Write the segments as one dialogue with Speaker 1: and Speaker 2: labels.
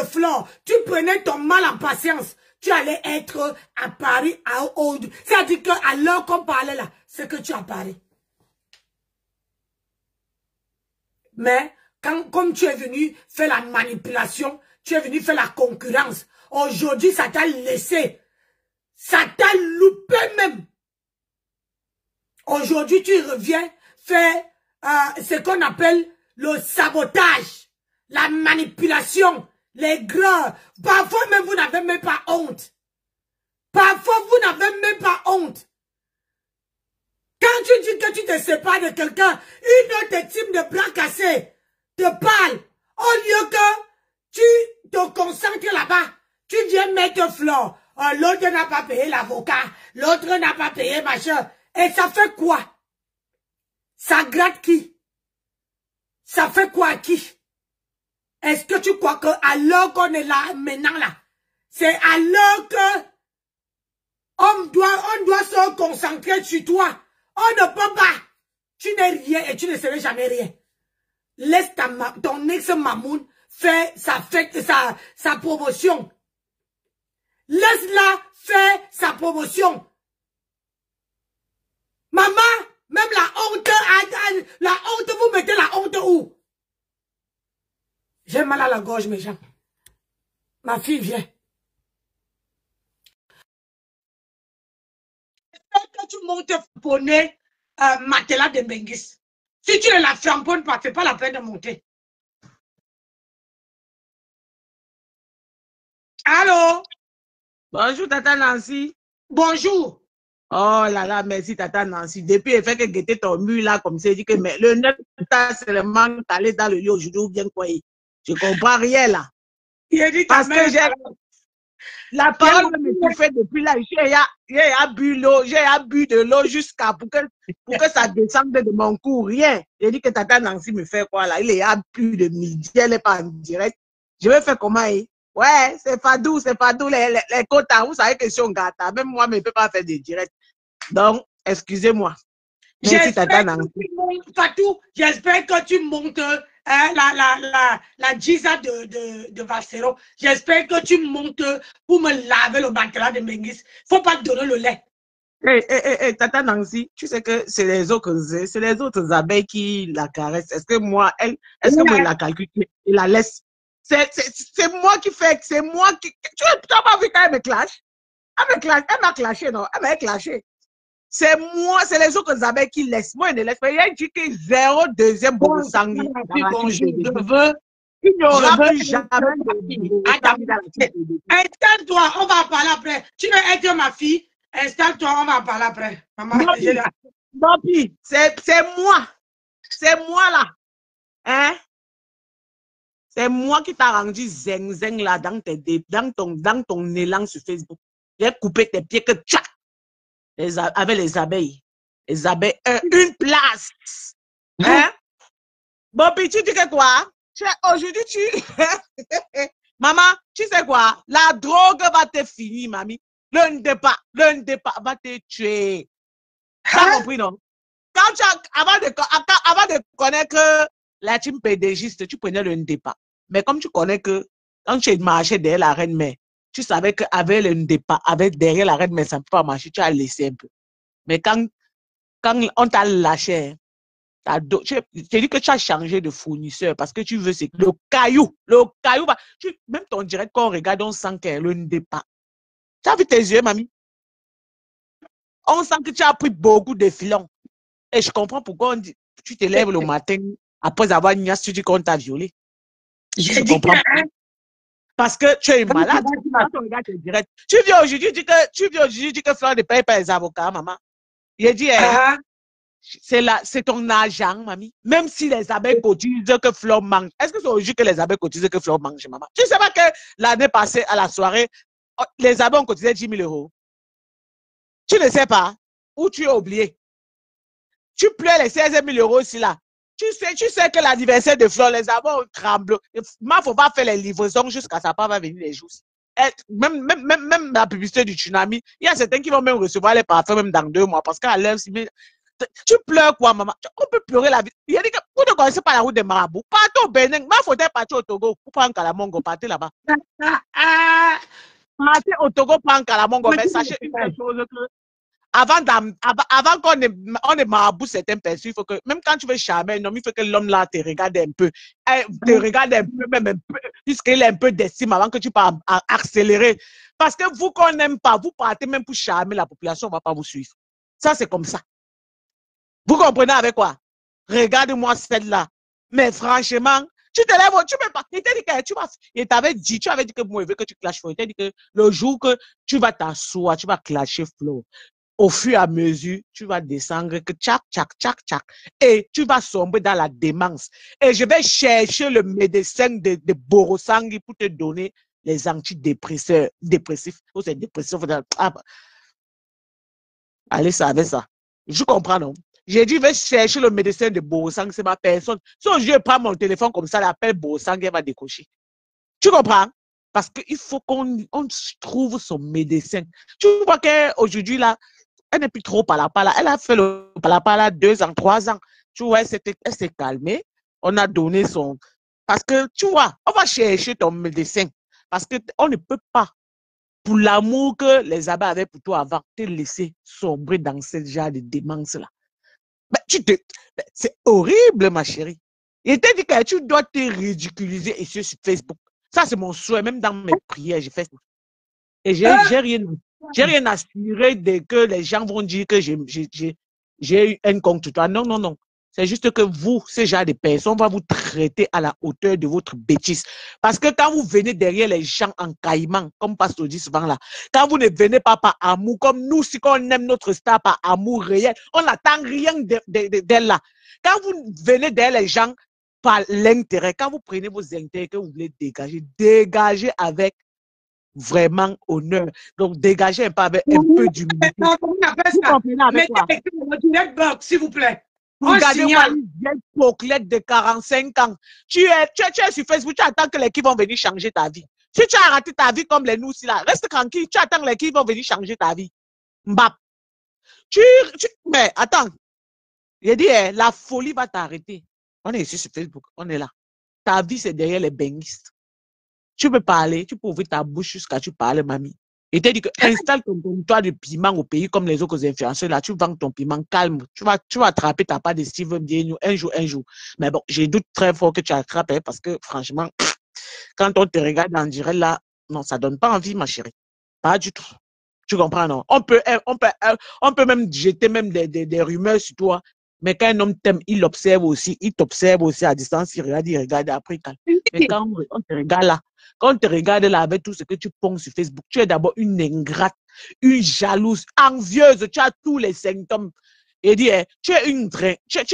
Speaker 1: Flore, tu prenais ton mal en patience, tu allais être à Paris à haut. C'est-à-dire qu'à l'heure qu'on parlait là, c'est que tu as parlé. Mais comme tu es venu faire la manipulation, tu es venu faire la concurrence, aujourd'hui ça t'a laissé, ça t'a loupé même. Aujourd'hui tu reviens faire ce qu'on appelle le sabotage, la manipulation, les gras. Parfois même vous n'avez même pas honte. Parfois vous n'avez même pas honte. Quand tu dis que tu te sépares de quelqu'un, une autre team de bras cassés te parle. Au lieu que tu te concentres là-bas, tu viens mettre Flore. L'autre n'a pas payé l'avocat, l'autre n'a pas payé machin. Et ça fait quoi? Ça gratte qui? Ça fait quoi à qui? Est-ce que tu crois que à l'heure qu'on est là, maintenant là, c'est à l'heure que on doit se concentrer sur toi? On ne peut pas. Tu n'es rien et tu ne seras jamais rien. Laisse ton ex-mamoun faire sa fête, sa promotion. Laisse-la faire sa promotion. Maman, même la honte, vous mettez la honte où? J'ai mal à la gorge, mes gens. Ma fille vient. Que tu montes bonnet matelas de Benguis. Si tu ne la framponnes pas, c'est pas la peine de monter. Allô?
Speaker 2: Bonjour, Tata Nancy.
Speaker 1: Bonjour.
Speaker 2: Oh là là, merci, Tata Nancy. Depuis, elle fait que guetter ton mur là, comme ça, dit que mais, le net, c'est le manque d'aller dans le lit aujourd'hui ou bien quoi. Je comprends rien là.
Speaker 1: Il a dit
Speaker 2: parce que j'ai la parole me fait depuis là. J'ai bu l'eau, j'ai bu de l'eau jusqu'à pour que ça descende de mon cou. Rien. J'ai dit que Tata Nancy me fait quoi là? Il est à plus de midi, elle n'est pas en direct. Je vais faire comment? Ouais, c'est Fadou, les quotas. Vous savez que je suis un gâteau. Même moi, je ne peux pas faire de direct. Donc, excusez-moi. Merci, Tata Nancy.
Speaker 1: Fatou, j'espère que tu montes la Giza de Valsero. J'espère que tu montes pour me laver le matelas de Menguis. Il ne faut pas te donner le lait.
Speaker 2: Tata Nancy, tu sais que c'est les autres abeilles qui la caressent. Est-ce que moi, est-ce que moi, la calcule et la laisse? C'est moi qui fais, c'est moi qui. Tu n'as pas vu quand elle me clash? Elle m'a clashé, non? Elle m'a clashé. C'est moi, c'est les autres abeilles qui laissent. Moi, je ne laisse pas. Il y a dit que 0,2 bon sang. Il n'y aura plus jamais.
Speaker 1: Installe-toi, on va en parler après. Tu veux être ma fille? Installe-toi, on va en parler après. Maman,
Speaker 2: c'est moi. C'est moi là. Hein? C'est moi qui t'a rendu zeng là dans ton élan sur Facebook. J'ai coupé tes pieds que tchac. Avec les abeilles. Les abeilles, une place. Hein? Bobby, tu dis que quoi? Aujourd'hui, Maman, tu sais quoi? La drogue va te finir, mamie. Le départ va te tuer. Tu as compris, non? Avant de connaître la team pédégiste, tu prenais le départ. Mais comme tu connais que quand tu marchais derrière la reine mère, tu savais qu'avec le départ, derrière la reine mère, ça ne peut pas marcher, tu as laissé un peu. Mais quand on t'a lâché, tu dis que tu as changé de fournisseur parce que tu veux, c'est le caillou, même ton direct qu'on regarde, on sent que le départ. Tu as vu tes yeux, mamie? On sent que tu as pris beaucoup de filons. Et je comprends pourquoi on dit, tu te lèves le matin après avoir niasse, tu dis qu'on t'a violé. Je comprends. Parce que tu es malade. Tu viens aujourd'hui, dis que Flore ne paye pas les avocats, maman. Il dit, c'est ton argent, mamie. Même si les abeilles cotisent que Flore mange. Est-ce que c'est aujourd'hui que les abeilles cotisent que Flore mange, maman? Tu ne sais pas que l'année passée, à la soirée, les abeilles ont cotisé 10 000 euros. Tu ne sais pas. Ou tu as oublié. Tu pleures les 16 000 euros aussi là. Tu sais que l'anniversaire de Flore, les abeilles tremblent. Il ne faut pas faire les livraisons jusqu'à sa part va venir les jours. Même la publicité du tsunami, il y a certains qui vont même recevoir les parfums même dans 2 mois parce qu'à l'heure, tu pleures quoi, maman? On peut pleurer la vie. Il a dit que Vous ne connaissez pas la route des marabouts. Partez au Bénin. Ma faute est partir au Togo. Vous prenez Kalamongo, partez là-bas. Partez au Togo, prendre Kalamongo. Mais sachez une chose que avant qu'on ait marabout certaines personnes, il faut que, même quand tu veux charmer un homme, il faut que l'homme là te regarde un peu. Te regarde un peu, même un peu, puisqu'il a un peu d'estime avant que tu puisses accélérer. Parce que vous qu'on n'aime pas, vous partez même pour charmer la population, on ne va pas vous suivre. Ça, c'est comme ça. Vous comprenez avec quoi? Regarde-moi celle-là. Mais franchement, tu te lèves, tu ne peux pas. Il t'a dit que tu avais dit que moi, je veux que tu clashes Flo. Il t'a dit que le jour que tu vas t'asseoir, tu vas clasher Flo. Au fur et à mesure, tu vas descendre que tchac, tchac, tchac, tchac. Et tu vas sombrer dans la démence. Et je vais chercher le médecin de Borosangui pour te donner les antidépressifs. Ou c'est dépressif. Allez, ça avec ça. Je comprends, non? J'ai dit, je vais chercher le médecin de Borosangui, c'est ma personne. Si je prends mon téléphone comme ça, l'appel Borosangui, elle va décocher. Tu comprends? Parce qu'il faut qu'on trouve son médecin. Tu vois qu'aujourd'hui, là, elle n'est plus trop palapala. Elle a fait le palapala 2 ans, 3 ans. Tu vois, elle s'est calmée. On a donné son... Parce que, tu vois, on va chercher ton médecin. Parce qu'on ne peut pas, pour l'amour que les abbés avaient pour toi avant, te laisser sombrer dans ce genre de démence-là. C'est horrible, ma chérie. Il t'a dit que tu dois te ridiculiser ici sur Facebook. Ça, c'est mon souhait. Même dans mes prières, j'ai fait ça. Et j'ai rien assuré de que les gens vont dire que j'ai eu un compte toi. Non, non, non. C'est juste que vous, ces genre de personnes, on va vous traiter à la hauteur de votre bêtise. Parce que quand vous venez derrière les gens en caïman, comme Pasteur dit souvent là, quand vous ne venez pas par amour, comme nous, si on aime notre star par amour réel, on n'attend rien d'elle là. Quand vous venez derrière les gens par l'intérêt, quand vous prenez vos intérêts que vous voulez dégager, dégagez avec vraiment honneur. Donc, dégagez un peu avec un peu d'humilité.
Speaker 1: Comment on appelle ça? Mettez le direct box, s'il vous plaît.
Speaker 2: Regardez-moi une vieille poclette de 45 ans. Tu es sur Facebook, tu attends que l'équipe vont venir changer ta vie. Si tu as raté ta vie comme les nous, là, reste tranquille, tu attends que l'équipe vont venir changer ta vie. Mbap. Mais attends, j'ai dit, la folie va t'arrêter. On est ici sur Facebook, on est là. Ta vie, c'est derrière les bengistes. Tu peux parler, tu peux ouvrir ta bouche jusqu'à tu parles, mamie. Et t'as dit que installe ton comptoir de piment au pays comme les autres influenceurs. Là, tu vends ton piment calme. Tu vas attraper ta part de Steven Biennou un jour. Mais bon, j'ai doute très fort que tu attrapes hein, parce que franchement, quand on te regarde en direct là, non, ça donne pas envie, ma chérie. Pas du tout. Tu comprends, non? On peut même jeter même des rumeurs sur toi. Mais quand un homme t'aime, il t'observe aussi à distance, il regarde après. Mais quand on te regarde là, quand on te regarde là avec tout ce que tu ponges sur Facebook, tu es d'abord une ingrate, une jalouse, envieuse, tu as tous les symptômes. Et dit, tu es une drain, tu es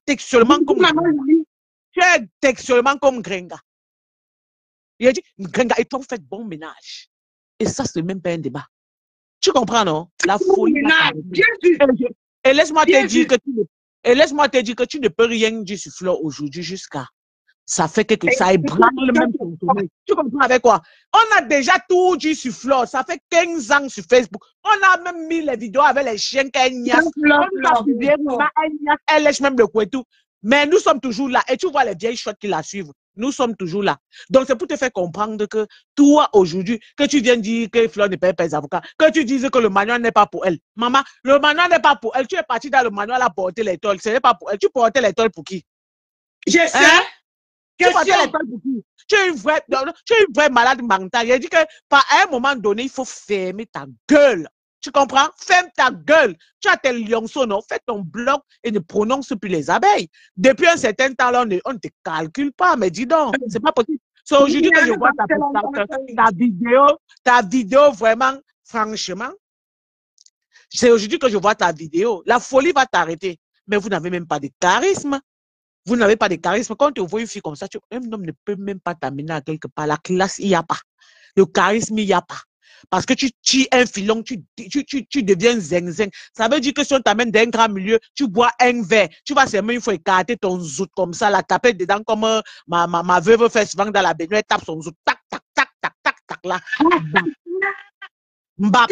Speaker 2: textuellement comme Grenga. Il a dit, Grenga, et toi, vous faites bon ménage. Et ça, c'est même pas un débat. Tu comprends, non? La folie. Et laisse-moi te dire que tu ne peux rien dire sur Flo aujourd'hui jusqu'à. Ça fait que ça ébranle même ton sommeil. Tu comprends avec quoi? On a déjà tout dit sur Flo. Ça fait 15 ans sur Facebook. On a même mis les vidéos avec les chiens qu'elle niasse. On a publié, elle lèche même le couetou. Mais nous sommes toujours là. Et tu vois les vieilles shots qui la suivent. Nous sommes toujours là. Donc, c'est pour te faire comprendre que toi, aujourd'hui, que tu viens dire que Flo ne paye pas les avocats, que tu dises que le manuel n'est pas pour elle. Maman, le manuel n'est pas pour elle. Tu es parti dans le manuel à porter les tolls. Ce n'est pas pour elle. Tu portais les tolls pour qui?
Speaker 1: Je sais.
Speaker 2: Tu es une vraie malade mentale. Il dit que par un moment donné, il faut fermer ta gueule. Tu comprends? Ferme ta gueule. Tu as tes lionceaux, non? Fais ton blog et ne prononce plus les abeilles. Depuis un certain temps, là, on ne te calcule pas, mais dis donc, c'est pas possible. C'est aujourd'hui que je vois ta vidéo, vraiment, franchement. C'est aujourd'hui que je vois ta vidéo. La folie va t'arrêter. Mais vous n'avez même pas de charisme. Vous n'avez pas de charisme. Quand tu vois une fille comme ça, un homme ne peut même pas t'amener à quelque part. La classe, il n'y a pas. Le charisme, il n'y a pas. Parce que tu tires un filon, tu deviens zeng-zeng. Ça veut dire que si on t'amène d'un grand milieu, tu bois un verre. Tu vas seulement, il faut écarter ton zout comme ça, la taper dedans comme ma veuve fait souvent dans la baignoire, tape son zout. Tac, tac, tac, tac, tac, tac, là. Mbap.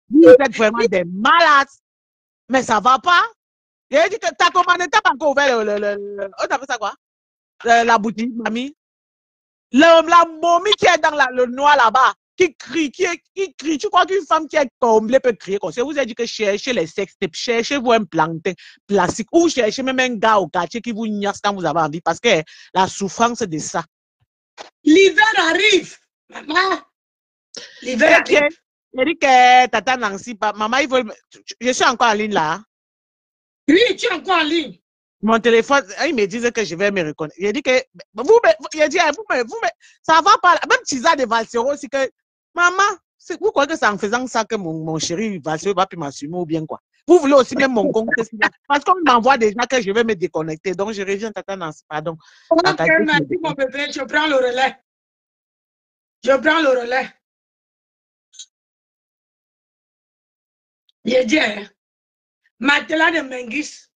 Speaker 2: Vous êtes vraiment des malades. Mais ça va pas. J'ai dit que t'as commandé, t'as pas encore ouvert oh, t'as fait ça quoi? La boutique, mamie. La momie qui est dans le noir là-bas, qui crie. Tu crois qu'une femme qui est comblée peut crier comme ça? Vous avez dit que cherchez les sextapes, cherchez-vous un plantain plastique ou cherchez même un gars au quartier qui vous niasse quand vous avez envie parce que la souffrance de ça.
Speaker 1: L'hiver arrive, maman. L'hiver arrive.
Speaker 2: Il dit que Tata Nancy, maman, je suis encore en ligne là.
Speaker 1: Oui, tu es encore en ligne.
Speaker 2: Mon téléphone, ils me disent que je vais me reconnaître. Il dit que, il dit, ça va pas. Même Tisa de Valsero aussi que, maman, vous croyez que c'est en faisant ça que mon chéri Valsero va plus m'assumer ou bien quoi? Vous voulez aussi même mon compte, parce qu'on m'envoie déjà que je vais me déconnecter. Donc, je reviens, Tata Nancy, pardon.
Speaker 1: Ok, merci mon bébé, je prends le relais. Je prends le relais. Il dit, Matela de Mengis,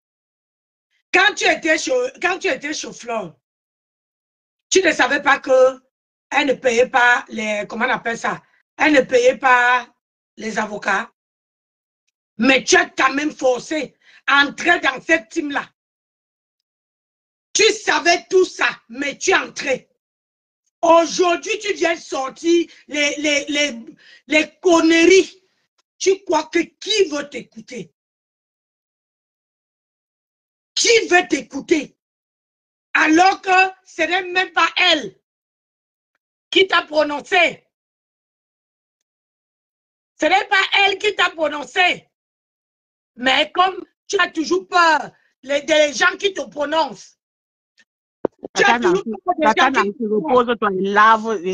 Speaker 1: quand tu étais chez Flore, tu ne savais pas que elle ne payait pas les, comment on appelle ça? Elle ne payait pas les avocats. Mais tu as quand même forcé à entrer dans cette team-là. Tu savais tout ça, mais tu es entré. Aujourd'hui, tu viens sortir les conneries. Tu crois que qui veut t'écouter? Qui veut t'écouter? Alors que ce n'est même pas elle qui t'a prononcé. Ce n'est pas elle qui t'a prononcé. Mais comme tu as toujours peur des gens qui te prononcent. Tu as toujours peur des gens qui te
Speaker 2: repose-toi, il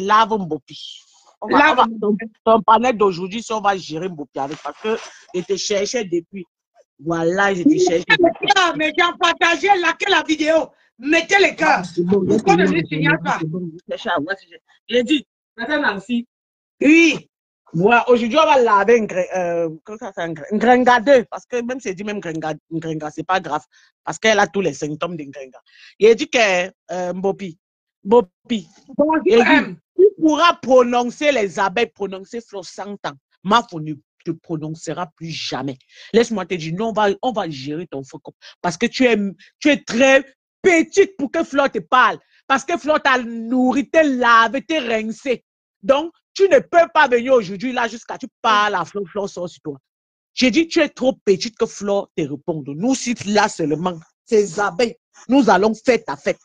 Speaker 2: lave Mbopi. Ton panel d'aujourd'hui, si on va gérer Mbopi avec, parce que je te cherchais depuis. Voilà, je te cherchais.
Speaker 1: Mais j'ai partagé la vidéo. Mettez les cœurs. Pourquoi ne le signale pas?
Speaker 2: J'ai dit, Madame Nancy.
Speaker 1: Oui.
Speaker 2: Voilà, aujourd'hui, on va laver un grenga 2, parce que même si je dis même grenga, c'est pas grave, parce qu'elle a tous les symptômes d'un grenga. Il dit que Mbopi, tu pourras prononcer les abeilles, prononcer Flo 100 ans. Ma fille ne te prononcera plus jamais. Laisse-moi te dire, non, on va gérer ton faux parce que tu es très petite pour que Flo te parle, parce que Flo t'a nourri, t'a lavé, t'a rincé. Donc, tu ne peux pas venir aujourd'hui là jusqu'à tu parles à Flo sort sur toi. J'ai dit, tu es trop petite que Flo te réponde. Nous, si là seulement, ces abeilles, nous allons faire ta fête.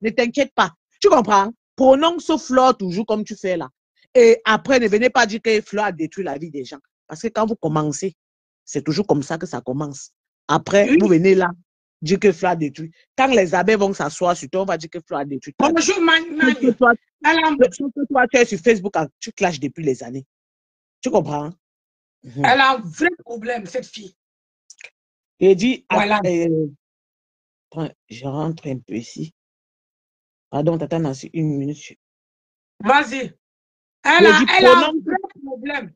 Speaker 2: Ne t'inquiète pas. Tu comprends? Prononce Flo toujours comme tu fais là. Et après, ne venez pas dire que Flo a détruit la vie des gens. Parce que quand vous commencez, c'est toujours comme ça que ça commence. Après, vous venez là, dire que Flo a détruit. Quand les abeilles vont s'asseoir sur toi, on va dire que Flo a détruit.
Speaker 1: Bonjour, Manu.
Speaker 2: Toi, tu es sur Facebook, tu clashes depuis les années. Tu comprends?
Speaker 1: Elle a un vrai problème, cette fille.
Speaker 2: Il dit,
Speaker 1: voilà.
Speaker 2: Je rentre un peu ici. Pardon, t'attends une minute.
Speaker 1: Vas-y. Elle a un vrai problème.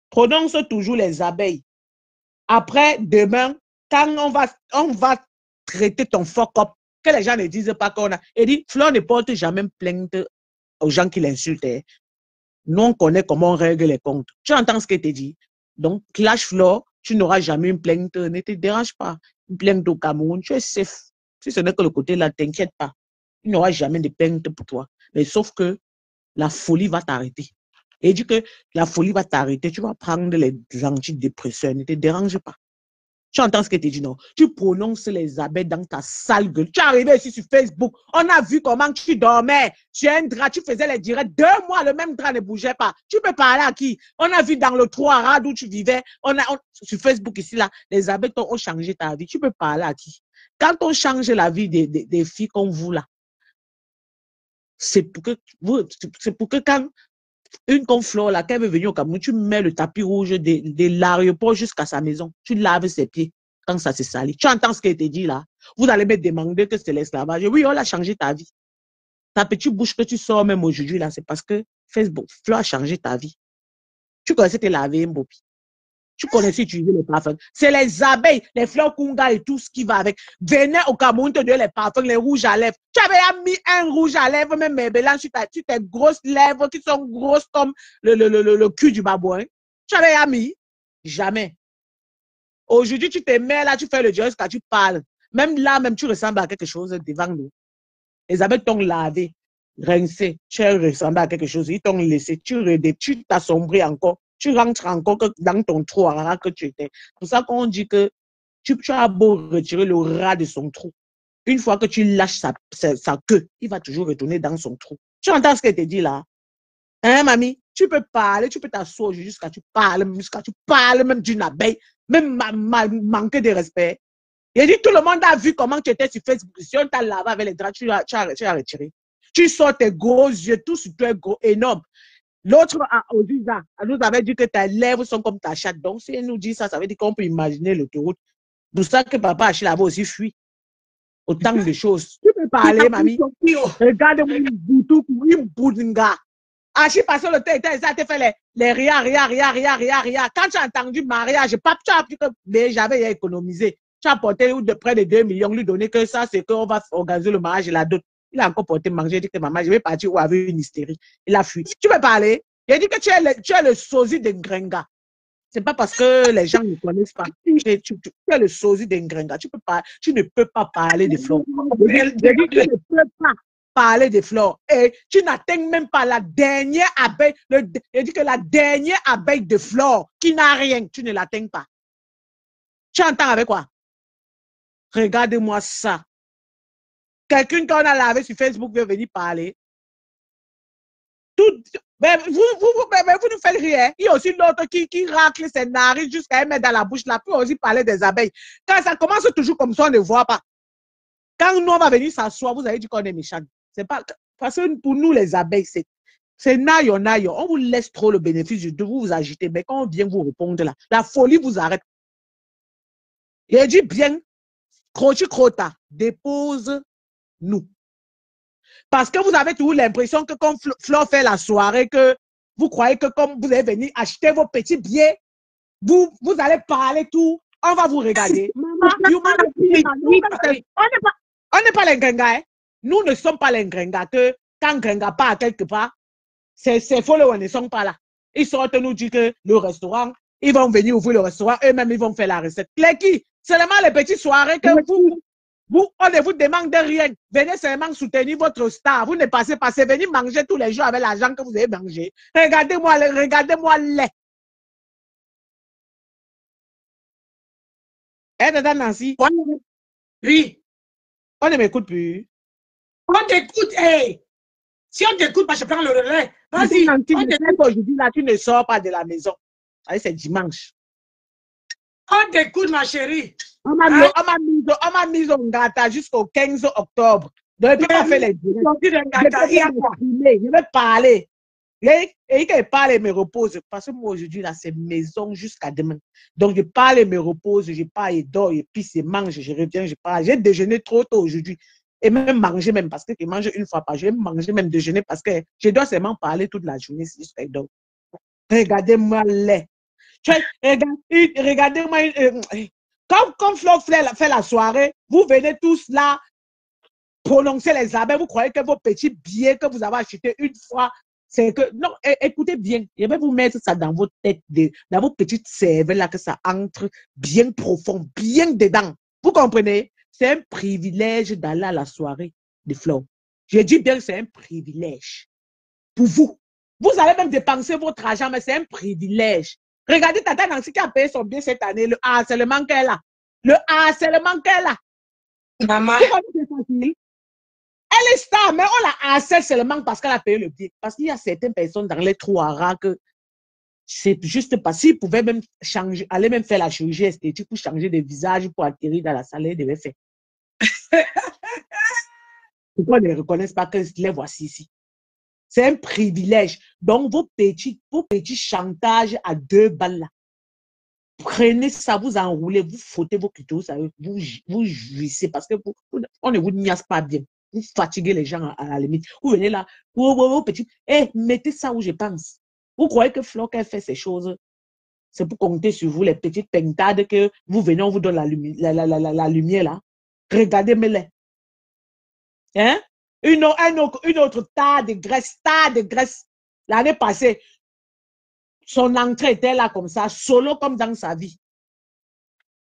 Speaker 2: Prononce toujours les abeilles. Après, demain, quand on va traiter ton fuck-up, que les gens ne disent pas qu'on a. Il dit, Flo ne porte jamais plainte aux gens qui l'insultent. Nous, on connaît comment on règle les comptes. Tu entends ce que te dit? Donc, clash Flo, tu n'auras jamais une plainte. Ne te dérange pas. Une plainte au Cameroun, tu es safe. Si ce n'est que le côté là, t'inquiète pas. Il n'y aura jamais de plainte pour toi. Mais sauf que la folie va t'arrêter. Et dit que la folie va t'arrêter. Tu vas prendre les antidépresseurs. Ne te dérange pas. Tu entends ce que tu dis, non? Tu prononces les abeilles dans ta sale gueule. Tu es arrivé ici sur Facebook. On a vu comment tu dormais. Tu as un drap, tu faisais les directs. 2 mois, le même drap ne bougeait pas. Tu peux parler à qui? On a vu dans le 3 rad où tu vivais. Sur Facebook ici, là, les abeilles ont changé ta vie. Tu peux parler à qui? Quand on change la vie des filles comme vous, là, c'est pour que quand une conflore, là, qu'elle veut venir au Cameroun, tu mets le tapis rouge de l'aéroport jusqu'à sa maison. Tu laves ses pieds quand ça se salit. Tu entends ce qu'elle te dit là? Vous allez me demander que c'est l'esclavage. Oui, on a changé ta vie. Ta petite bouche que tu sors même aujourd'hui là, c'est parce que Facebook, Flo a changé ta vie. Tu connaissais te laver un bopi. Tu connaissais utiliser les parfums. C'est les abeilles, les fleurs kunga et tout ce qui va avec. Venez au Cameroun te donner les parfums, les rouges à lèvres. Tu avais mis un rouge à lèvres, même Maybelline sur tes grosses lèvres qui sont grosses comme le cul du babouin. Tu avais mis? Jamais. Aujourd'hui, tu te mets là, tu fais le direct quand tu parles. Même là, même tu ressembles à quelque chose devant nous. Les abeilles t'ont lavé, rincé, tu ressembles à quelque chose. Ils t'ont laissé, tu t'assombris encore. Tu rentres encore dans ton trou à rat que tu étais. C'est pour ça qu'on dit que tu as beau retirer le rat de son trou. Une fois que tu lâches sa queue, il va toujours retourner dans son trou. Tu entends ce qu'elle te dit là? Hein, mamie? Tu peux parler, tu peux t'asseoir jusqu'à tu parles même d'une abeille, même manquer de respect. Il dit tout le monde a vu comment tu étais sur Facebook. Si on t'a lavé avec les draps, tu as retiré. Tu sors tes gros yeux, tout sur toi gros, énorme. L'autre, Odiza, nous avait dit que tes lèvres sont comme ta chatte. Donc, si elle nous dit ça, ça veut dire qu'on peut imaginer l'autoroute. C'est pour ça que papa Achille avait aussi fui. Autant de choses. Tu peux parler, mamie. Regarde-moi une boutou, une boudinga. Achille passait le temps, ça a fait les ria. Quand tu as entendu mariage, papa, tu as appris que mais j'avais économisé. Tu as porté de près de 2 millions, lui donner que ça, c'est qu'on va organiser le mariage et la dot. Il a encore porté manger, il dit que maman, je vais partir où avec une hystérie. Il a fui. Tu peux parler? Il a dit que tu es le sosie de Ngrenga. C'est pas parce que les gens ne connaissent pas. Tu es le sosie de Ngrenga. Tu ne peux pas parler de fleurs. Tu ne peux pas parler de fleurs. Et tu n'atteins même pas la dernière abeille. Il dit que la dernière abeille de fleurs qui n'a rien, tu ne l'atteins pas. Tu entends avec quoi? Regardez-moi ça. Quelqu'un qu'on a lavé sur Facebook veut venir parler. Tout, mais vous nous faites rire. Il y a aussi l'autre qui racle ses narines jusqu'à mettre dans la bouche. Là, peut aussi parler des abeilles. Quand ça commence toujours comme ça, on ne voit pas. Quand nous, on va venir s'asseoir, vous avez dit qu'on est méchant. C'est pas, parce que pour nous, les abeilles, c'est naïo. On vous laisse trop le bénéfice de vous agiter. Mais quand on vient vous répondre là, la folie vous arrête. Il dit bien, Crota, dépose-nous. Parce que vous avez toujours l'impression que comme Flo fait la soirée, que vous croyez que comme vous allez venir acheter vos petits billets, vous allez parler tout, on va vous regarder. Maman, on n'est pas les Ngrenga. Hein? Nous ne sommes pas les Ngrenga. Que quand Ngrenga part quelque part, c'est faux, ils ne sont pas là. Ils sortent nous dire que le restaurant, ils vont venir ouvrir le restaurant, eux-mêmes, ils vont faire la recette. Qui? Seulement les petites soirées que on ne vous demande de rien. Venez seulement soutenir votre star. Vous ne passez pas, c'est venir manger tous les jours avec l'argent que vous avez mangé. Regardez-moi les. Eh, Dada Nancy?
Speaker 1: Oui.
Speaker 2: On ne m'écoute plus.
Speaker 1: On t'écoute, hey. Si on t'écoute, je prends le relais. Vas-y.
Speaker 2: Aujourd'hui, là, tu ne sors pas de la maison. C'est dimanche.
Speaker 1: On t'écoute, ma chérie.
Speaker 2: On m'a mis en gâta jusqu'au 15 octobre. Donc, je ne peux pas faire les je vais parler. Et quand je parle et me repose, parce que moi aujourd'hui, là, c'est maison jusqu'à demain. Donc, je parle et me repose, je parle et dors, et puis je mange, je reviens, je parle. J'ai déjeuné trop tôt aujourd'hui. Et même manger, même parce que je mange une fois par jour. Je vais manger, même déjeuner, parce que je dois seulement parler toute la journée jusqu'à dors. Regardez-moi les. Regardez-moi. Comme Flo fait la soirée, vous venez tous là prononcer les abeilles. Vous croyez que vos petits billets que vous avez achetés une fois, c'est que. Non, écoutez bien. Je vais vous mettre ça dans vos têtes, dans vos petites cervelles là, que ça entre bien profond, bien dedans. Vous comprenez? C'est un privilège d'aller à la soirée de Flo. Je dis bien que c'est un privilège pour vous. Vous allez même dépenser votre argent, mais c'est un privilège. Regardez Tata Nancy qui a payé son bien cette année, le harcèlement qu'elle a. Le harcèlement qu'elle a.
Speaker 1: Maman.
Speaker 2: Elle est star, mais on la harcèle seulement parce qu'elle a payé le billet. Parce qu'il y a certaines personnes dans les trous à rats que c'est juste parce qu'ils pouvaient même changer, aller même faire la chirurgie esthétique pour changer de visage, pour atterrir dans la salle, ils devaient faire. Pourquoi ils ne reconnaissent pas que les voici ici? C'est un privilège. Donc, vos petits chantages à 2 balles là, prenez ça, vous enroulez, vous frottez vos clitoris, vous jouissez parce que on ne vous niaise pas bien. Vous fatiguez les gens à la limite. Vous venez là, vos petits, mettez ça où je pense. Vous croyez que Flo, qu'elle fait ces choses, c'est pour compter sur vous, les petites pentades que vous venez, on vous donne la lumière là. Regardez-moi-les. Hein? Une autre tas de graisse. L'année passée, son entrée était là comme ça, solo comme dans sa vie.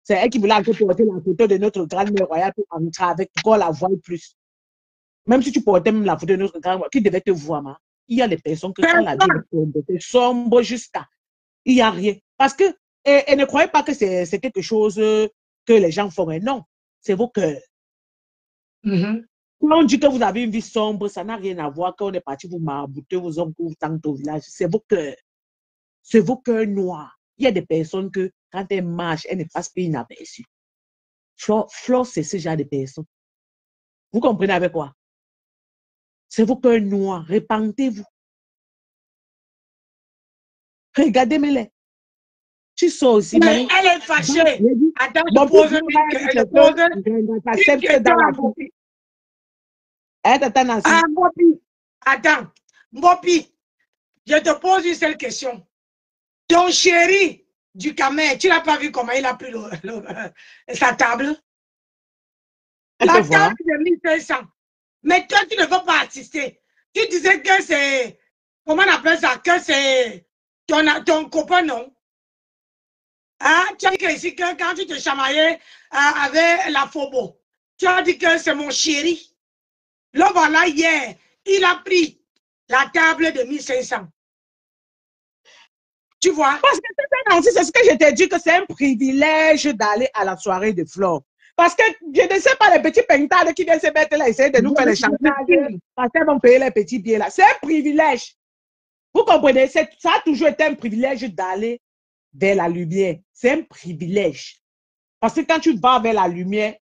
Speaker 2: C'est elle qui voulait encore porter la photo de notre grand-mère royale pour entrer avec, pour qu'on la voie plus. Même si tu portais même la photo de notre grand-mère, qui devait te voir, ma. Il y a des personnes que quand la vie tombe, c'est sombre jusqu'à. Il n'y a rien. Parce que, et ne croyez pas que c'est quelque chose que les gens font. Non, c'est vos cœurs. Quand on dit que vous avez une vie sombre, ça n'a rien à voir quand on est parti vous marbouter vos oncles ou tantes au village. C'est vos cœurs. C'est vos cœurs noirs. Il y a des personnes que, quand elles marchent, elles ne passent pas inaperçues. Flore, c'est ce genre de personnes. Vous comprenez avec quoi? C'est vos cœurs noirs. Répentez-vous. Regardez-moi. Tu sors aussi.
Speaker 1: Mais elle est fâchée. Attends, je pose une question. Attends, Mbopi, je te pose une seule question. Ton chéri du Camer, tu n'as pas vu comment il a pris sa table? La table de 1500. Mais toi, tu ne veux pas assister. Tu disais que c'est, comment on appelle ça, que c'est ton copain, non? Hein? Tu as dit que ici, quand tu te chamaillais avec la Fobo, tu as dit que c'est mon chéri. Là, voilà, hier, il a pris la table de 1500. Tu vois?
Speaker 2: Parce que c'est ce que je t'ai dit, que c'est un privilège d'aller à la soirée de Flore. Parce que je ne sais pas les petits pentades qui viennent se mettre là, essayer de nous faire les chantages, parce qu'ils vont payer les petits billets là. C'est un privilège. Vous comprenez? Ça a toujours été un privilège d'aller vers la lumière. C'est un privilège. Parce que quand tu vas vers la lumière,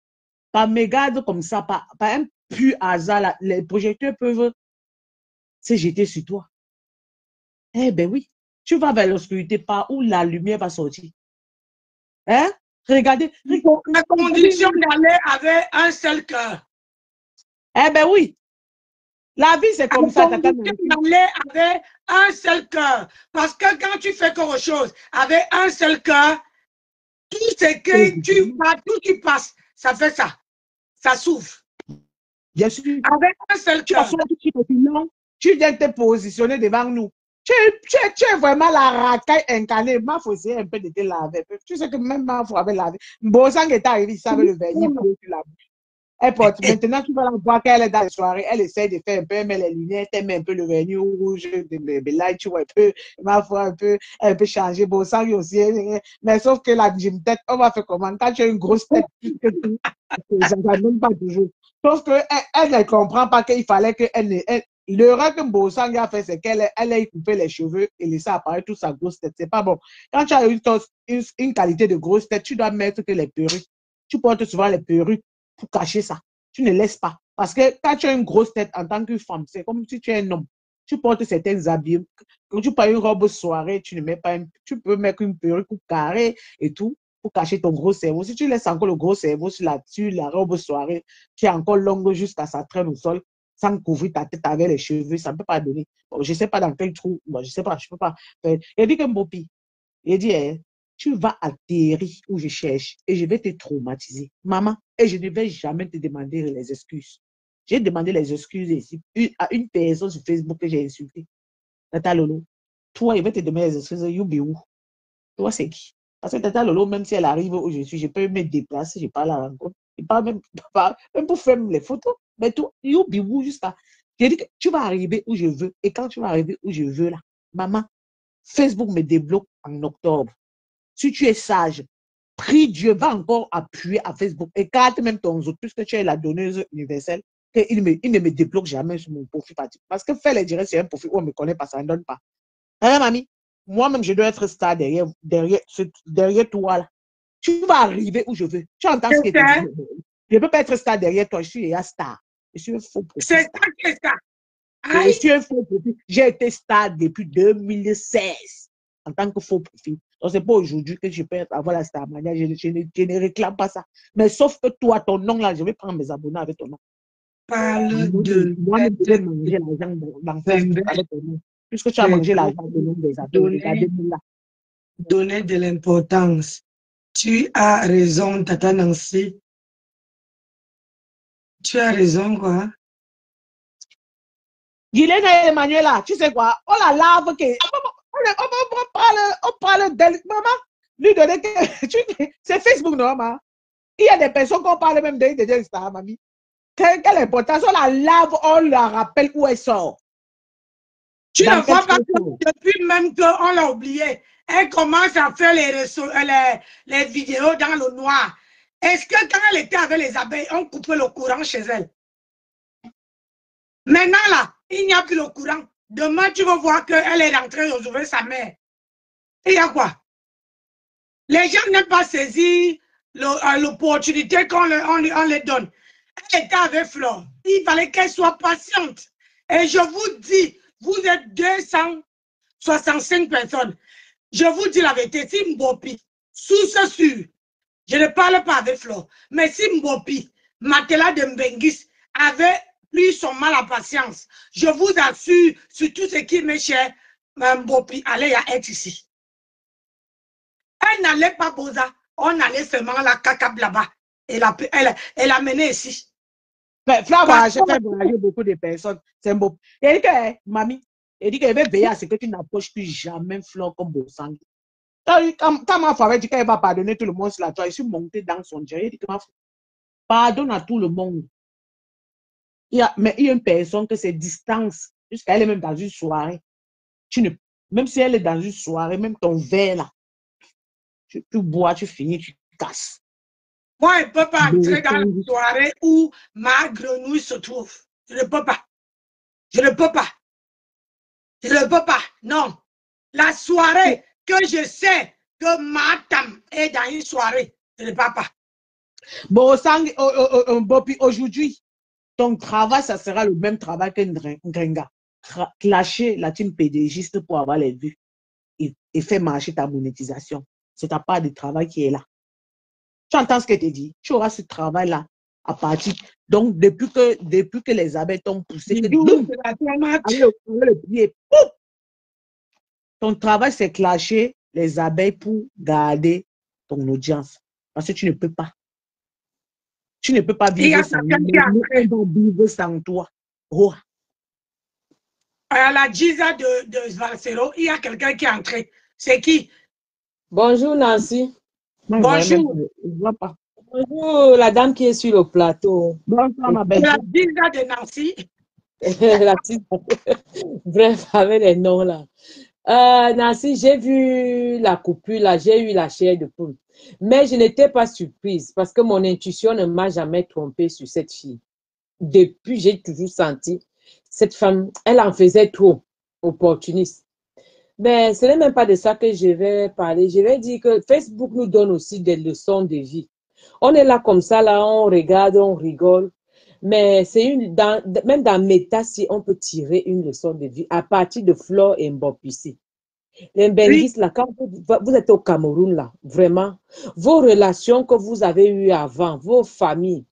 Speaker 2: par mégarde comme ça, par un pur hasard, là, les projecteurs peuvent se jeter sur toi. Eh ben oui. Tu vas vers l'obscurité par où la lumière va sortir. Hein? Regardez.
Speaker 1: La condition d'aller avec un seul cœur.
Speaker 2: Eh ben oui. La vie, c'est comme ça.
Speaker 1: D'aller avec un seul cœur. Parce que quand tu fais quelque chose avec un seul cœur, tout ce que tu vas, tout qui passe, ça fait ça. Ça souffre.
Speaker 2: Bien sûr.
Speaker 1: Avec un seul cœur.
Speaker 2: Tu viens te positionner devant nous. Tu es vraiment la racaille incarnée. Ma faut essayer un peu de te laver. Tu sais que même ma faut avait lavé. Bosang est arrivé, il savait le vernis bleu sur la bouche. Elle porte. Maintenant, tu vas la voir qu'elle est dans la soirée. Elle essaie de faire un peu, mais les lunettes, elle met un peu le vernis rouge, de light, tu vois un peu. Ma foi un peu changer. Bosang aussi. Mais sauf que la gym tête, on va faire comment? Quand tu as une grosse tête, ça ne va même pas toujours. Sauf qu'elle ne comprend pas qu'il fallait qu'elle l'erreur que Bosang a fait, c'est qu'elle a coupé les cheveux et laissé apparaître toute sa grosse tête. C'est pas bon. Quand tu as une qualité de grosse tête, tu dois mettre que les perruques. Tu portes souvent les perruques pour cacher ça. Tu ne laisses pas. Parce que quand tu as une grosse tête en tant que femme, c'est comme si tu es un homme. Tu portes certains habits. Quand tu portes une robe soirée, tu ne mets pas tu peux mettre une perruque carrée et tout pour cacher ton gros cerveau. Si tu laisses encore le gros cerveau sur la robe soirée, qui est encore longue jusqu'à sa traîne au sol, sans couvrir ta tête avec les cheveux, ça ne peut pas donner. Bon, je ne sais pas dans quel trou, bon, je ne sais pas, je ne peux pas. Il dit que Mbopi, il dit, tu vas atterrir où je cherche et je vais te traumatiser. Maman, et je ne vais jamais te demander les excuses. J'ai demandé les excuses ici à une personne sur Facebook que j'ai insultée. Tata Lolo, toi, il va te demander les excuses, you be où? Toi, c'est qui? Parce que Tata Lolo, même si elle arrive où je suis, je peux me déplacer, je parle à la rencontre. Il parle même pour faire les photos. Mais toi, you be où jusqu'à. J'ai dit que tu vas arriver où je veux. Et quand tu vas arriver où je veux, là, maman, Facebook me débloque en octobre. Si tu es sage, prie Dieu, va encore appuyer à Facebook. Écarte même ton autre, puisque tu es la donneuse universelle, qu'il ne me débloque jamais sur mon profil particulier. Parce que faire les directs sur un profil où on ne me connaît pas, ça ne donne pas. Hein, mamie? Moi-même, je dois être star derrière toi, là. Tu vas arriver où je veux. Tu entends ce que je dis? Je ne peux pas être star derrière toi. Je suis déjà star. Je suis un faux profil.
Speaker 1: C'est ça qui est ça.
Speaker 2: Je suis un faux profil. J'ai été star depuis 2016 en tant que faux profil. Donc, ce n'est pas aujourd'hui que je peux avoir la star mania. Je ne réclame pas ça. Mais sauf que toi, ton nom, là, je vais prendre mes abonnés avec ton nom.
Speaker 1: Parle de...
Speaker 2: Moi, je vais manger l'argent dans Facebook avec ton nom. Puisque tu as mangé l'argent de nom des abonnés.
Speaker 1: Donner de l'importance. Tu as raison, Tata Nancy. Tu as raison, quoi.
Speaker 2: Guylaine et Emmanuela, tu sais quoi? On la lave. On parle d'elle. Maman, Lui donner que... C'est Facebook, non, ma? Il y a des personnes qu'on parle même de Insta, mamie. Quelle importance? On la lave, on la rappelle où elle sort.
Speaker 1: Tu ne vois pas que depuis même qu'on l'a oublié, elle commence à faire les vidéos dans le noir. Est-ce que quand elle était avec les abeilles, on coupait le courant chez elle? Maintenant, là, il n'y a plus le courant. Demain, tu vas voir qu'elle est rentrée retrouver sa mère. Et il y a quoi? Les gens n'aiment pas saisir l'opportunité qu'on les donne. Elle était avec Flore. Il fallait qu'elle soit patiente. Et je vous dis, vous êtes 265 personnes. Je vous dis la vérité, si Mbopi, sous ce sûr, je ne parle pas avec Flore, mais si Mbopi, Matela de Mbengis, avait pris son mal à patience, je vous assure, sur tout ce qui m'est cher, Mbopi allait être ici. Elle n'allait pas Boza, on allait seulement la caca là-bas. Elle a mené ici.
Speaker 2: Mais Flore, je fais voyager beaucoup de personnes. C'est beau. Elle dit que, mamie, elle dit qu'elle veut veiller à ce que tu n'approches plus jamais Flore comme Bosang. Quand ma femme dit qu'elle va pardonner tout le monde sur la toile, je suis montée dans son dieu. Elle dit que ma femme pardonne à tout le monde. Mais il y a une personne que c'est distance, jusqu'à elle est même dans une soirée. Même si elle est dans une soirée, même ton verre là, tu bois, tu finis, tu casses.
Speaker 1: Moi, je ne peux pas entrer dans la soirée où ma grenouille se trouve. Je ne peux pas. Je ne peux pas. Je ne peux pas. Non. La soirée que je sais que ma dame est dans une soirée, je ne peux pas.
Speaker 2: Bon, aujourd'hui, ton travail, ça sera le même travail qu'un Grenga. Clasher la team PDGiste pour avoir les vues et faire marcher ta monétisation. C'est ta part de travail qui est là. Tu entends ce que je te dis? Tu auras ce travail-là à partir. Donc, depuis que les abeilles t'ont poussé, ton travail, c'est clasher les abeilles pour garder ton audience. Parce que tu ne peux pas. Tu ne peux pas vivre sans toi. Oh.
Speaker 1: À la Giza de Valsero, il y a quelqu'un qui est entré. C'est qui?
Speaker 3: Bonjour Nancy.
Speaker 1: Bonjour.
Speaker 3: Bonjour la dame qui est sur le plateau.
Speaker 2: Bonjour ma belle.
Speaker 1: La Giza de Nancy.
Speaker 3: Bref, avec les noms là. Nancy, j'ai vu la coupure là, j'ai eu la chair de poule. Mais je n'étais pas surprise parce que mon intuition ne m'a jamais trompée sur cette fille. Depuis, j'ai toujours senti cette femme, elle en faisait trop, opportuniste. Mais ce n'est même pas de ça que je vais parler. Je vais dire que Facebook nous donne aussi des leçons de vie. On est là comme ça, là, on regarde, on rigole. Mais c'est même dans Meta, si on peut tirer une leçon de vie à partir de Flore et Mbopi. Les Mbengis, là, quand vous êtes au Cameroun, là, vraiment, vos relations que vous avez eues avant, vos familles,